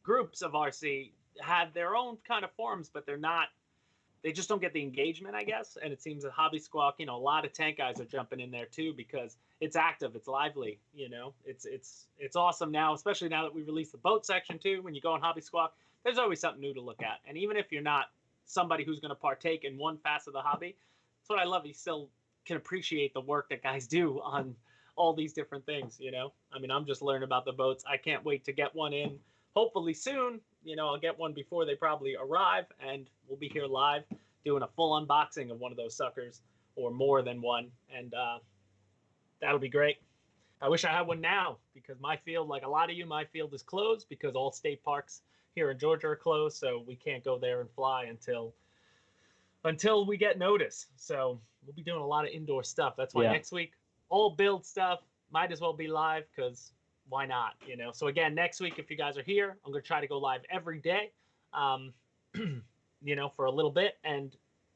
groups of RC had their own kind of forums, but they just don't get the engagement, I guess. And it seems that Hobby Squawk, you know, a lot of tank guys are jumping in there too because it's active, it's lively, you know. It's awesome now, especially now that we released the boat section too. When you go on Hobby Squawk, there's always something new to look at. And even if you're not somebody who's going to partake in one facet of the hobby, that's what I love. You still can appreciate the work that guys do on all these different things, you know. I mean, I'm just learning about the boats. I can't wait to get one in, hopefully soon. You know, I'll get one before they probably arrive, and we'll be here live doing a full unboxing of one of those suckers, or more than one, and that'll be great. I wish I had one now, because my field, like a lot of you, my field is closed because all state parks here in Georgia are closed, so we can't go there and fly until we get notice. So we'll be doing a lot of indoor stuff. That's why next week, all build stuff, might as well be live, because why not, you know? So again, next week, if you guys are here, I'm going to try to go live every day, you know, for a little bit, and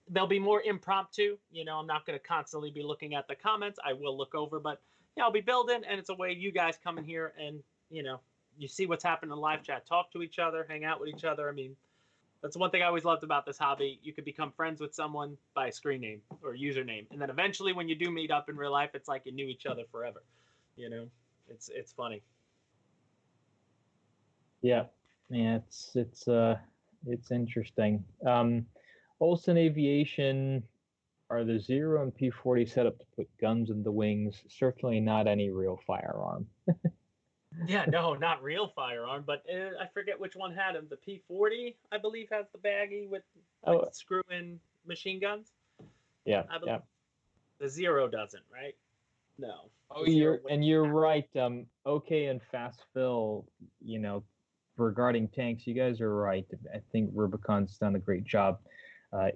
they'll be more impromptu. You know, I'm not going to constantly be looking at the comments. I will look over, but yeah, I'll be building, and it's a way you guys come in here and, you know, you see what's happening in live chat, talk to each other, hang out with each other. I mean, that's one thing I always loved about this hobby. You could become friends with someone by a screen name or username, and then eventually when you do meet up in real life, it's like you knew each other forever. You know, it's funny. Yeah, it's interesting. Olsen Aviation, are the Zero and P-40 set up to put guns in the wings? Certainly not any real firearm. Yeah, no, not real firearm, but I forget which one had them. The P-40, I believe, has the baggie with screw-in machine guns. Yeah, yeah. The Zero doesn't, right? No. Oh, you're right. Okay, and Fast Phil, you know, regarding tanks, you guys are right. I think Rubicon's done a great job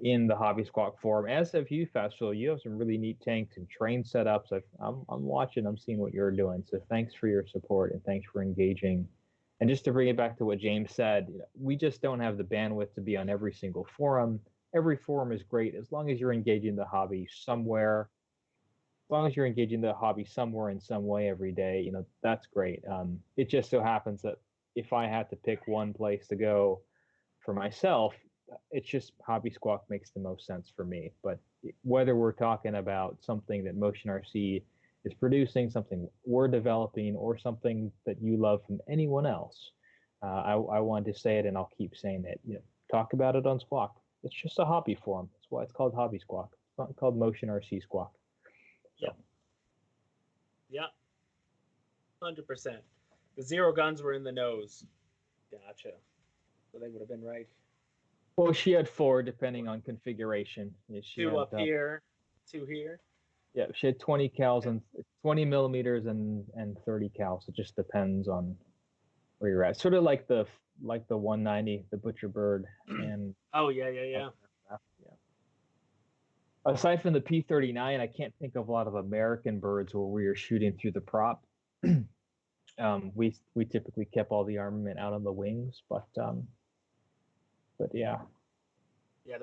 in the Hobby Squawk forum, as have you, Fast Phil. You have some really neat tanks and train setups. I'm watching, I'm seeing what you're doing. So thanks for your support and thanks for engaging. And just to bring it back to what James said, you know, we just don't have the bandwidth to be on every single forum. Every forum is great as long as you're engaging the hobby somewhere. As long as you're engaging the hobby somewhere in some way every day, you know, that's great. It just so happens that if I had to pick one place to go for myself, it's just Hobby Squawk makes the most sense for me. But whether we're talking about something that Motion RC is producing, something we're developing, or something that you love from anyone else, I wanted to say it, and I'll keep saying it. You know, talk about it on Squawk. It's just a hobby forum. That's why it's called Hobby Squawk. It's not called Motion RC Squawk. So. Yeah. 100%. The Zero guns were in the nose. Gotcha. So they would have been right. Well, she had 4, depending on configuration. She 2 had, up here, 2 here. Yeah, she had 20 cals and 20 millimeters and 30 cals. It just depends on where you're at. Sort of like the 190, the Butcher Bird, and oh yeah. Aside from the P-39, I can't think of a lot of American birds where we are shooting through the prop. We typically kept all the armament out on the wings, but yeah. Yeah,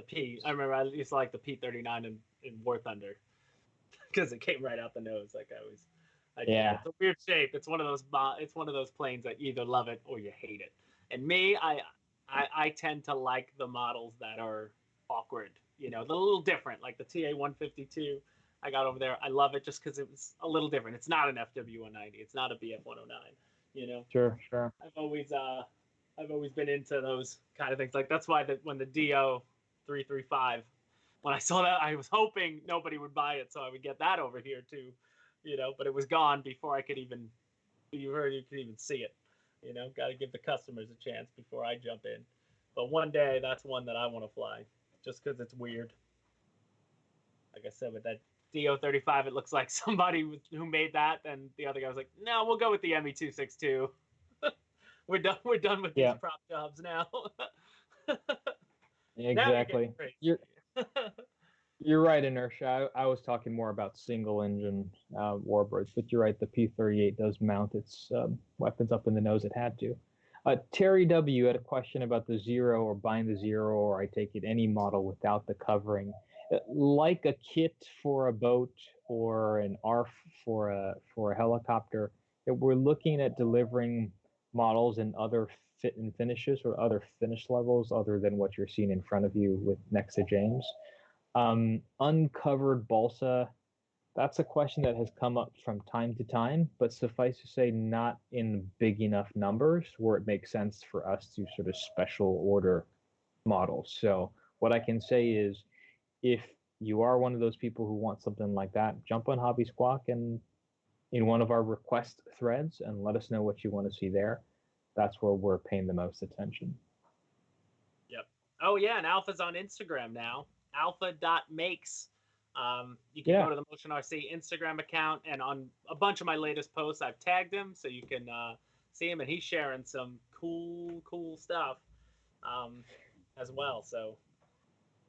I remember I used to like the P-39 in War Thunder. because it came right out the nose. Like I did. Yeah. It's a weird shape. It's one of those planes that you either love it or you hate it. And me, I tend to like the models that are awkward. They're a little different, like the TA-152 I got over there. I love it just because it was a little different. It's not an FW-190. It's not a BF-109. Sure. I've always been into those kind of things. Like that's why when the DO-335, when I saw that, I was hoping nobody would buy it, so I would get that over here too. But it was gone before I could even see it. Got to give the customers a chance before I jump in. But one day, that's one that I want to fly, just because it's weird. Like I said, with that DO-35, it looks like somebody who made that, and the other guy was like, "No, we'll go with the ME-262. We're done with these prop jobs now." Exactly. You're right, Inertia. I was talking more about single-engine warbirds, but you're right. The P-38 does mount its weapons up in the nose. It had to. Terry W. had a question about the Zero, or buying the Zero, or I take it any model without the covering. Like a kit for a boat or an ARF for a helicopter, we're looking at delivering models in other fit and finishes or other finish levels other than what you're seeing in front of you with next to James. Uncovered balsa, that's a question that has come up from time to time, but suffice to say, not in big enough numbers where it makes sense for us to sort of special order models. So what I can say is, if you are one of those people who want something like that, jump on Hobby Squawk and in one of our request threads and let us know what you want to see there. That's where we're paying the most attention. Yep. Oh yeah, and Alpha's on Instagram now. Alpha.makes. You can go to the Motion RC Instagram account, and on a bunch of my latest posts, I've tagged him so you can see him, and he's sharing some cool stuff as well. So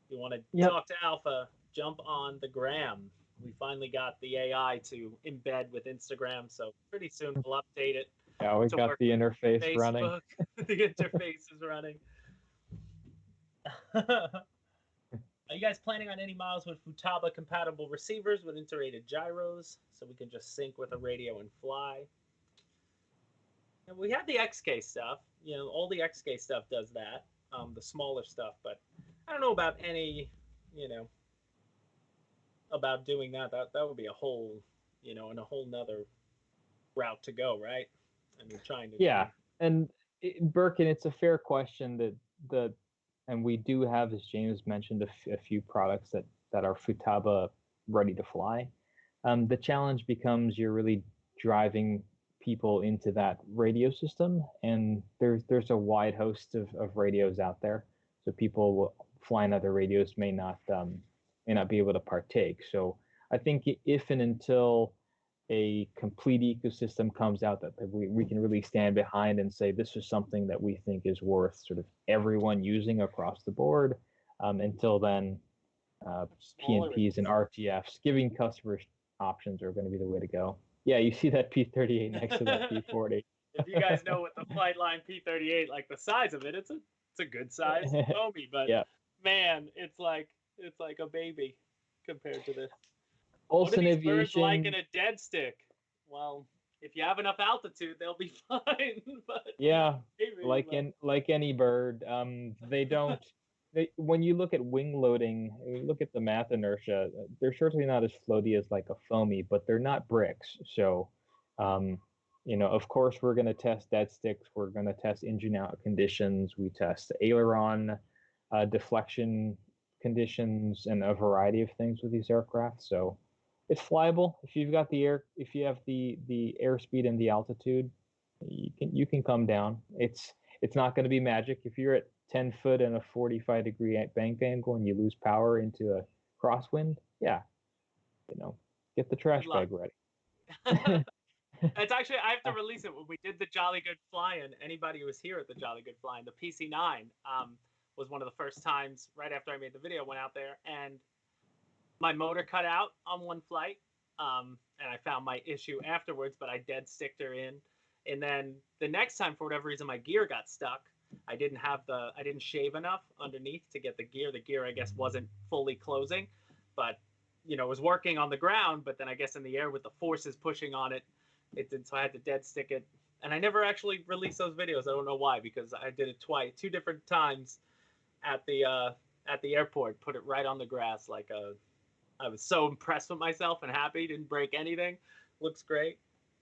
if you want to talk to Alpha, jump on the gram. We finally got the AI to embed with Instagram, so pretty soon we'll update it. Yeah, we got the interface running. The interface is running. Are you guys planning on any models with Futaba compatible receivers with integrated gyros so we can just sync with a radio and fly? And we have the XK stuff. All the XK stuff does that, the smaller stuff, but I don't know about any, about doing that. That would be a whole, and a whole nother route to go, right? I mean, trying to. Yeah, and Birkin, it's a fair question and we do have, as James mentioned, a few products that are Futaba ready to fly. The challenge becomes you're really driving people into that radio system, and there's a wide host of radios out there. So people flying other radios may not be able to partake. So I think if and until a complete ecosystem comes out that we can really stand behind and say this is something that we think is worth sort of everyone using across the board. Until then, PNPs and RTFs, giving customers options are going to be the way to go. Yeah, you see that P-38 next to that P-40. If you guys know what the flight line P-38, like the size of it, it's a good size foamy, but man, it's like a baby compared to this. Olsen what are these Aviation, birds like in a dead stick? Well, if you have enough altitude, they'll be fine. But maybe, like any bird, they don't. When you look at wing loading, you look at the math inertia, they're certainly not as floaty as like a foamy, but they're not bricks. So, of course, we're going to test dead sticks. We're going to test engine out conditions. We test aileron deflection conditions and a variety of things with these aircraft. So it's flyable. If you have the airspeed and the altitude, you can come down. It's not going to be magic. If you're at 10 foot and a 45-degree bank angle and you lose power into a crosswind, get the trash bag ready. It's actually, I have to release it. When we did the Jolly Good Flying, anybody who was here at the Jolly Good Flying, the PC-9 was one of the first times right after I made the video, went out there, and my motor cut out on one flight, and I found my issue afterwards, but I dead sticked her in. And then the next time, for whatever reason, my gear got stuck. I didn't shave enough underneath to get the gear. The gear, I guess, wasn't fully closing, but you know, was working on the ground, but then I guess in the air with the forces pushing on it, it did. So I had to dead stick it, and I never actually released those videos. I don't know why, because I did it twice, 2 different times at the airport. Put it right on the grass, like I was so impressed with myself and happy. Didn't break anything. Looks great.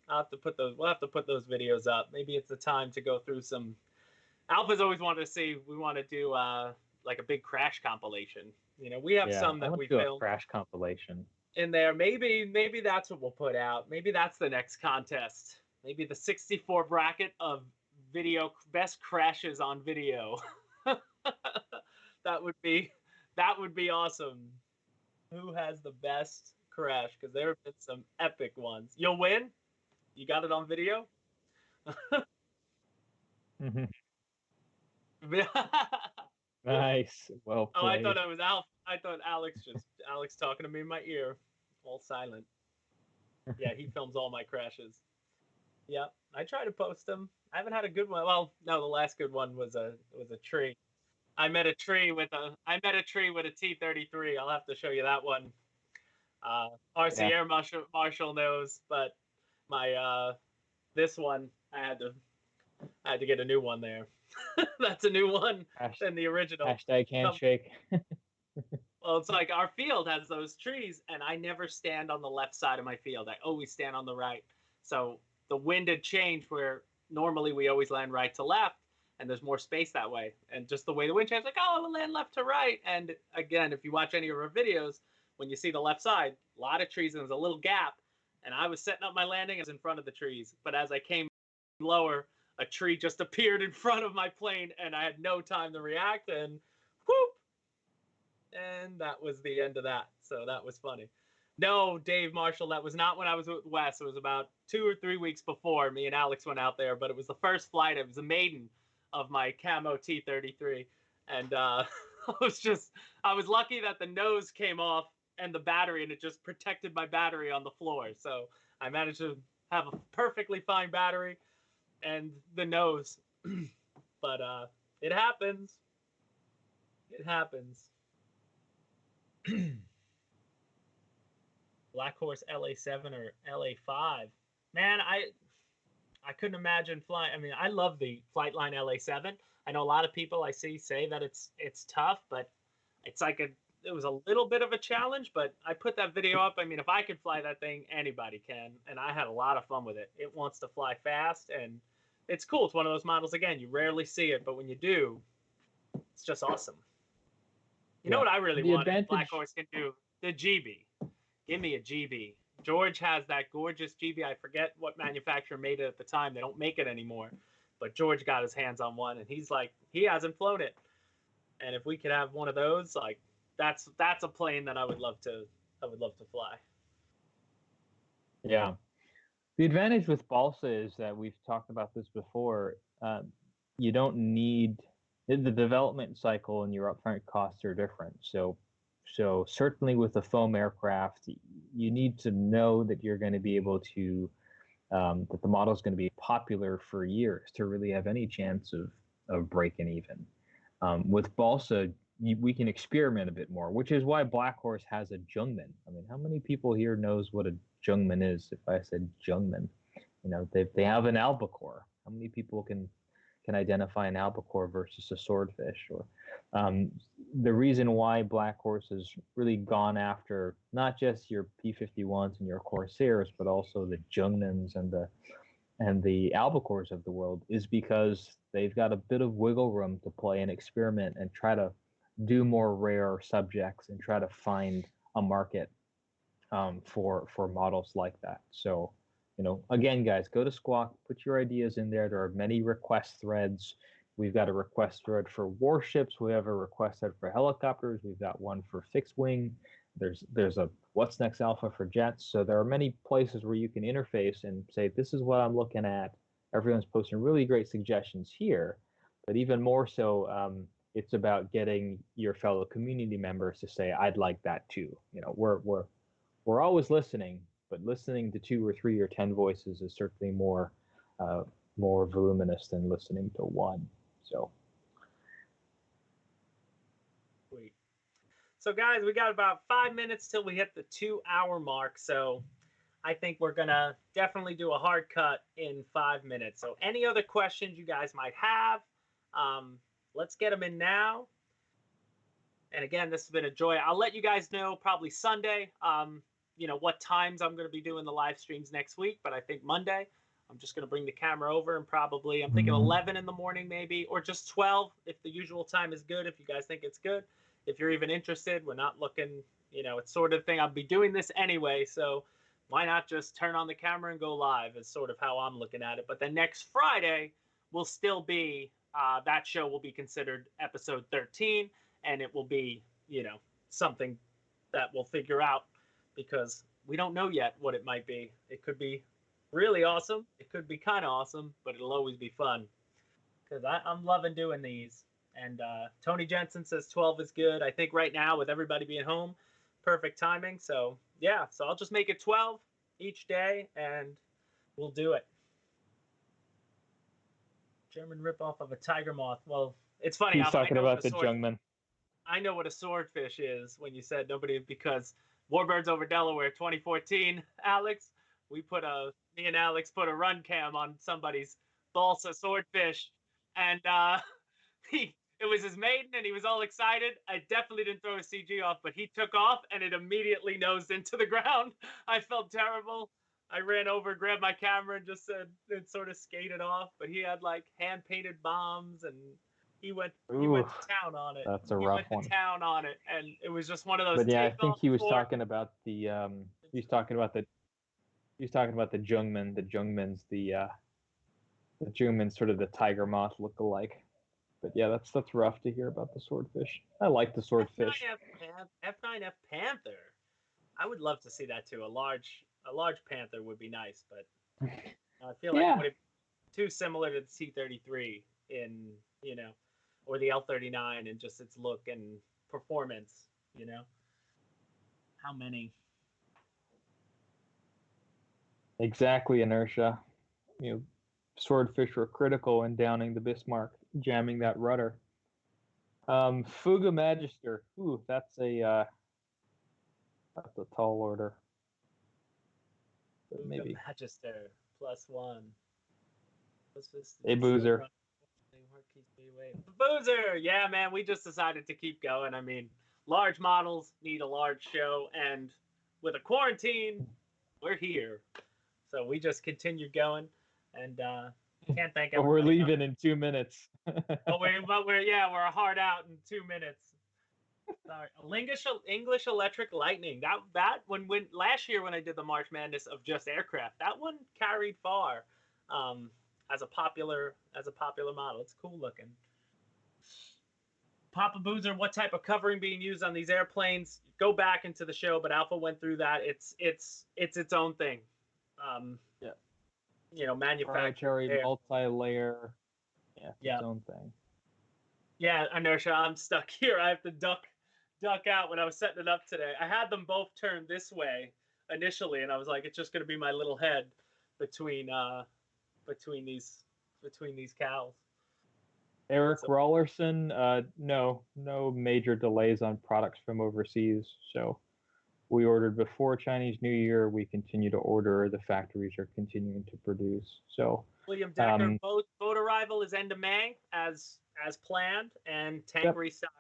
I'll have to put those. We'll have to put those videos up. Maybe it's the time to go through some. Alpha's always wanted to see. We want to do like a big crash compilation. You know, we have Yeah, some I that want we to do a filmed crash compilation. in there. Maybe that's what we'll put out. Maybe that's the next contest. Maybe the 64 bracket of video best crashes on video. that would be awesome. Who has the best crash? Because there have been some epic ones. You'll win. You got it on video. Nice. Well Oh, I played. thought it was Alf. I thought Alex talking to me in my ear, all silent. Yeah, he films all my crashes. Yeah, I try to post them. I haven't had a good one. Well, no, the last good one was a tree. I met a tree with a T-33. I'll have to show you that one. RC Yeah. Air Marshal knows, but my this one I had to get a new one there. That's a new one than the original. Hashtag handshake. Well, it's like our field has those trees, and I never stand on the left side of my field. I always stand on the right. So the wind had changed where normally we always land right to left, and there's more space that way. And just the way the wind changed, like, oh, we'll land left to right. And again, if you watch any of our videos, when you see the left side, a lot of trees, and there's a little gap. And I was setting up my landing, I was in front of the trees. But as I came lower, a tree just appeared in front of my plane, and I had no time to react, and whoop! And that was the end of that. So that was funny. No, Dave Marshall, that was not when I was with Wes. It was about 2 or 3 weeks before me and Alex went out there, but it was the first flight. It was a maiden of my camo T-33. And I was lucky that the nose came off and the battery, and it just protected my battery on the floor. So I managed to have a perfectly fine battery and the nose. But it happens. It happens. Black Horse LA7 or LA5. Man, I couldn't imagine flying. I mean, I love the Flightline LA7. I know a lot of people I see say that it's tough, but it's like it was a little bit of a challenge, but I put that video up. I mean, if I could fly that thing, anybody can, and I had a lot of fun with it. It wants to fly fast, and it's cool. It's one of those models, again, you rarely see it, but when you do, it's just awesome. You know what I really want? Black Horse can do the GB. Give me a GB. George has that gorgeous GB. I forget what manufacturer made it at the time. They don't make it anymore. But George got his hands on one, and he's like, he hasn't flown it. And if we could have one of those, like, that's a plane that I would love to fly. Yeah. The advantage with balsa is that we've talked about this before. You don't need the development cycle and your upfront costs are different. So certainly with a foam aircraft, you need to know that you're going to be able to that the model is going to be popular for years to really have any chance of breaking even. With balsa, we can experiment a bit more, which is why Black Horse has a Jungmann. I mean, how many people here knows what a Jungmann is? If I said Jungmann, you know, they have an albacore. How many people can identify an albacore versus a swordfish? Or the reason why Black Horse has really gone after not just your P-51s and your Corsairs, but also the Jungmanns and the albacores of the world is because they've got a bit of wiggle room to play and experiment and try to do more rare subjects and try to find a market for models like that. So, you know, again, guys, go to Squawk, put your ideas in there. There are many request threads. We've got a request thread for warships. We have a request thread for helicopters. We've got one for fixed wing. There's a what's next alpha for jets. So there are many places where you can interface and say, this is what I'm looking at. Everyone's posting really great suggestions here, but even more so, it's about getting your fellow community members to say, I'd like that too. You know, we're always listening, but listening to 2 or 3 or 10 voices is certainly more voluminous than listening to one. So. Sweet. So guys, we got about 5 minutes till we hit the 2-hour mark. So I think we're gonna definitely do a hard cut in 5 minutes. So any other questions you guys might have, let's get them in now. And again, this has been a joy. I'll let you guys know probably Sunday, what times I'm going to be doing the live streams next week. But I think Monday, I'm just going to bring the camera over and probably, I'm thinking 11 in the morning maybe, or just 12 if the usual time is good, if you guys think it's good. If you're even interested, we're not looking, it's sort of thing. I'll be doing this anyway, so why not just turn on the camera and go live is sort of how I'm looking at it. But then next Friday will still be, that show will be considered episode 13. And it will be, something that we'll figure out because we don't know yet what it might be. It could be really awesome. It could be kind of awesome, but it'll always be fun because I'm loving doing these. And Tony Jensen says 12 is good. I think right now with everybody being home, perfect timing. So yeah, so I'll just make it 12 each day and we'll do it. German ripoff of a tiger moth. Well, it's funny. He's talking about the Jungmann. I know what a swordfish is when you said nobody, because Warbirds over Delaware 2014, Alex, me and Alex put a run cam on somebody's balsa swordfish, and it was his maiden, and he was all excited. I definitely didn't throw a CG off, but he took off, and it immediately nosed into the ground. I felt terrible. I ran over, grabbed my camera, and just said it sort of skated off, but he had like hand-painted bombs and he went to town on it. That's a rough one. He went to town on it, and it was just one of those. But yeah, I think he was talking about the he's talking about the Jungmann. The Jungmann's the Jungmann's sort of the tiger moth look-alike. But yeah, that's rough to hear about the swordfish. I like the swordfish. F9F Panther. I would love to see that too. A large panther would be nice, but I feel like it would be too similar to the C-33 in or the L-39 and just its look and performance, How many? Exactly, Inertia. Swordfish were critical in downing the Bismarck, jamming that rudder. Fuga Magister. Ooh, that's a tall order. But maybe. Magister +1. Hey, Boozer. Boozer! Yeah, man, we just decided to keep going. I mean, large models need a large show, and with a quarantine, we're here. So we just continued going, and can't thank everybody. We're leaving in 2 minutes. we're hard out in 2 minutes. Sorry, English Electric Lightning. That when last year when I did the March Madness of just aircraft, that one carried far. As a popular model. It's cool looking. Papa Boozer, what type of covering being used on these airplanes? Go back into the show, but Alpha went through that. It's its own thing. Manufactured multi-layer. Yeah, its own thing. Yeah, Inertia, I'm stuck here. I have to duck out when I was setting it up today. I had them both turned this way initially, and I was like, it's just going to be my little head between these cows. Eric Rollerson, no major delays on products from overseas. So we ordered before Chinese New Year. We continue to order. The factories are continuing to produce. So William Decker, boat arrival is end of May as planned, and tank restock.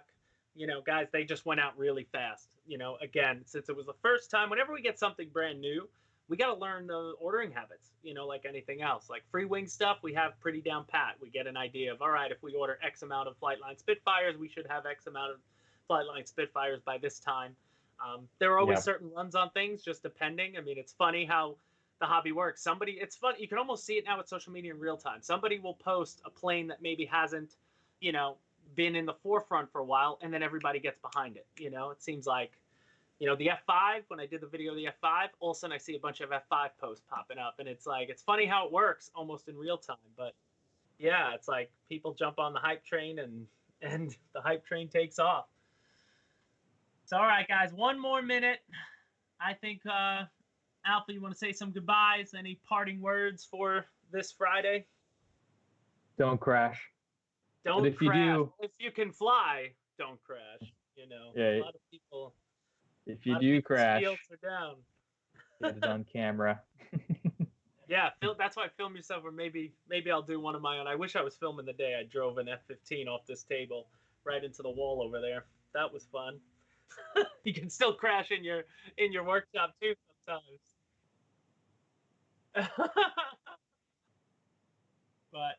Guys, they just went out really fast. Again, since it was the first time, whenever we get something brand new, we got to learn the ordering habits, like anything else. Like free wing stuff, we have pretty down pat. We get an idea of, all right, if we order X amount of Flightline Spitfires, we should have X amount of Flightline Spitfires by this time. There are always certain runs on things, just depending. I mean, it's funny how the hobby works. It's fun. You can almost see it now with social media in real time. Somebody will post a plane that maybe hasn't, been in the forefront for a while, and then everybody gets behind it. It seems like, the F5, when I did the video of the F5, all of a sudden I see a bunch of F5 posts popping up, and it's like, it's funny how it works almost in real time. But yeah, it's like people jump on the hype train and the hype train takes off. So, all right, guys, one more minute. I think, Alpha, you want to say some goodbyes? Any parting words for this Friday? Don't crash. Don't crash. If you can fly, don't crash. Yeah. A lot of people. If A you lot of do people's crash, fields are down. get it on camera. Yeah, that's why film yourself, or maybe I'll do one of my own. I wish I was filming the day I drove an F-15 off this table right into the wall over there. That was fun. You can still crash in your workshop too sometimes. But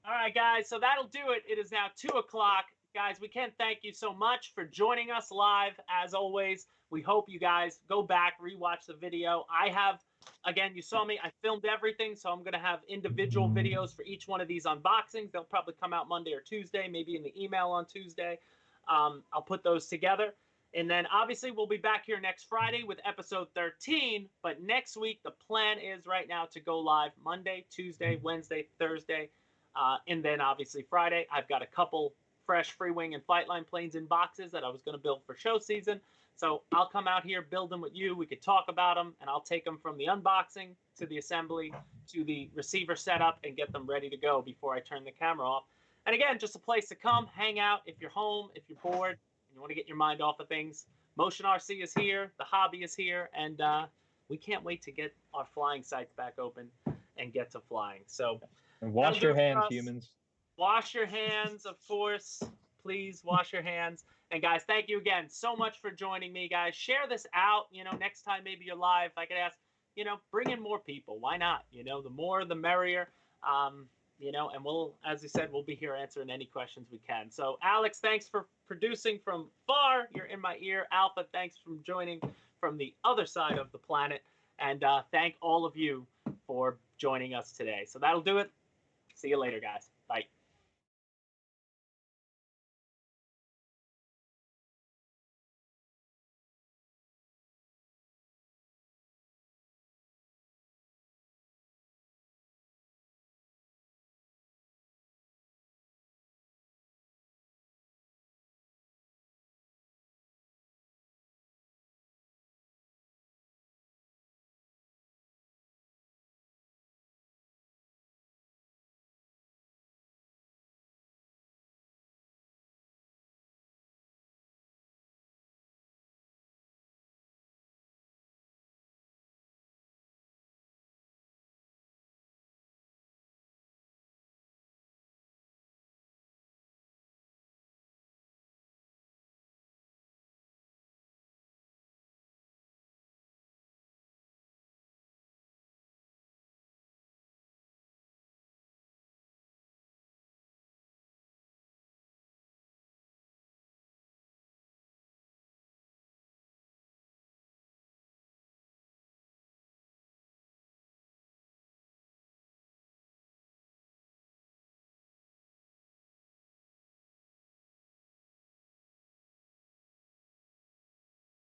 all right, guys, so that'll do it. It is now 2:00. Guys, we can't thank you so much for joining us live. As always, we hope you guys go back, rewatch the video. I have, again, you saw me, I filmed everything, so I'm going to have individual videos for each one of these unboxings. They'll probably come out Monday or Tuesday, maybe in the email on Tuesday. I'll put those together. And then, obviously, we'll be back here next Friday with episode 13. But next week, the plan is right now to go live Monday, Tuesday, Wednesday, Thursday. And then obviously Friday, I've got a couple fresh free wing and Flightline planes in boxes that I was going to build for show season. So I'll come out here, build them with you. We could talk about them, and I'll take them from the unboxing to the assembly to the receiver setup and get them ready to go before I turn the camera off. And again, just a place to come, hang out if you're home, if you're bored, and you want to get your mind off of things. Motion RC is here, the hobby is here, and we can't wait to get our flying sites back open and get to flying. So. And wash your hands, humans. Wash your hands, of course. Please wash your hands. And guys, thank you again so much for joining me, guys. Share this out. Next time maybe you're live, I could ask, bring in more people. Why not? The more, the merrier. And we'll, as I said, we'll be here answering any questions we can. So, Alex, thanks for producing from far. You're in my ear. Alpha, thanks for joining from the other side of the planet. And thank all of you for joining us today. So that'll do it. See you later, guys. Bye.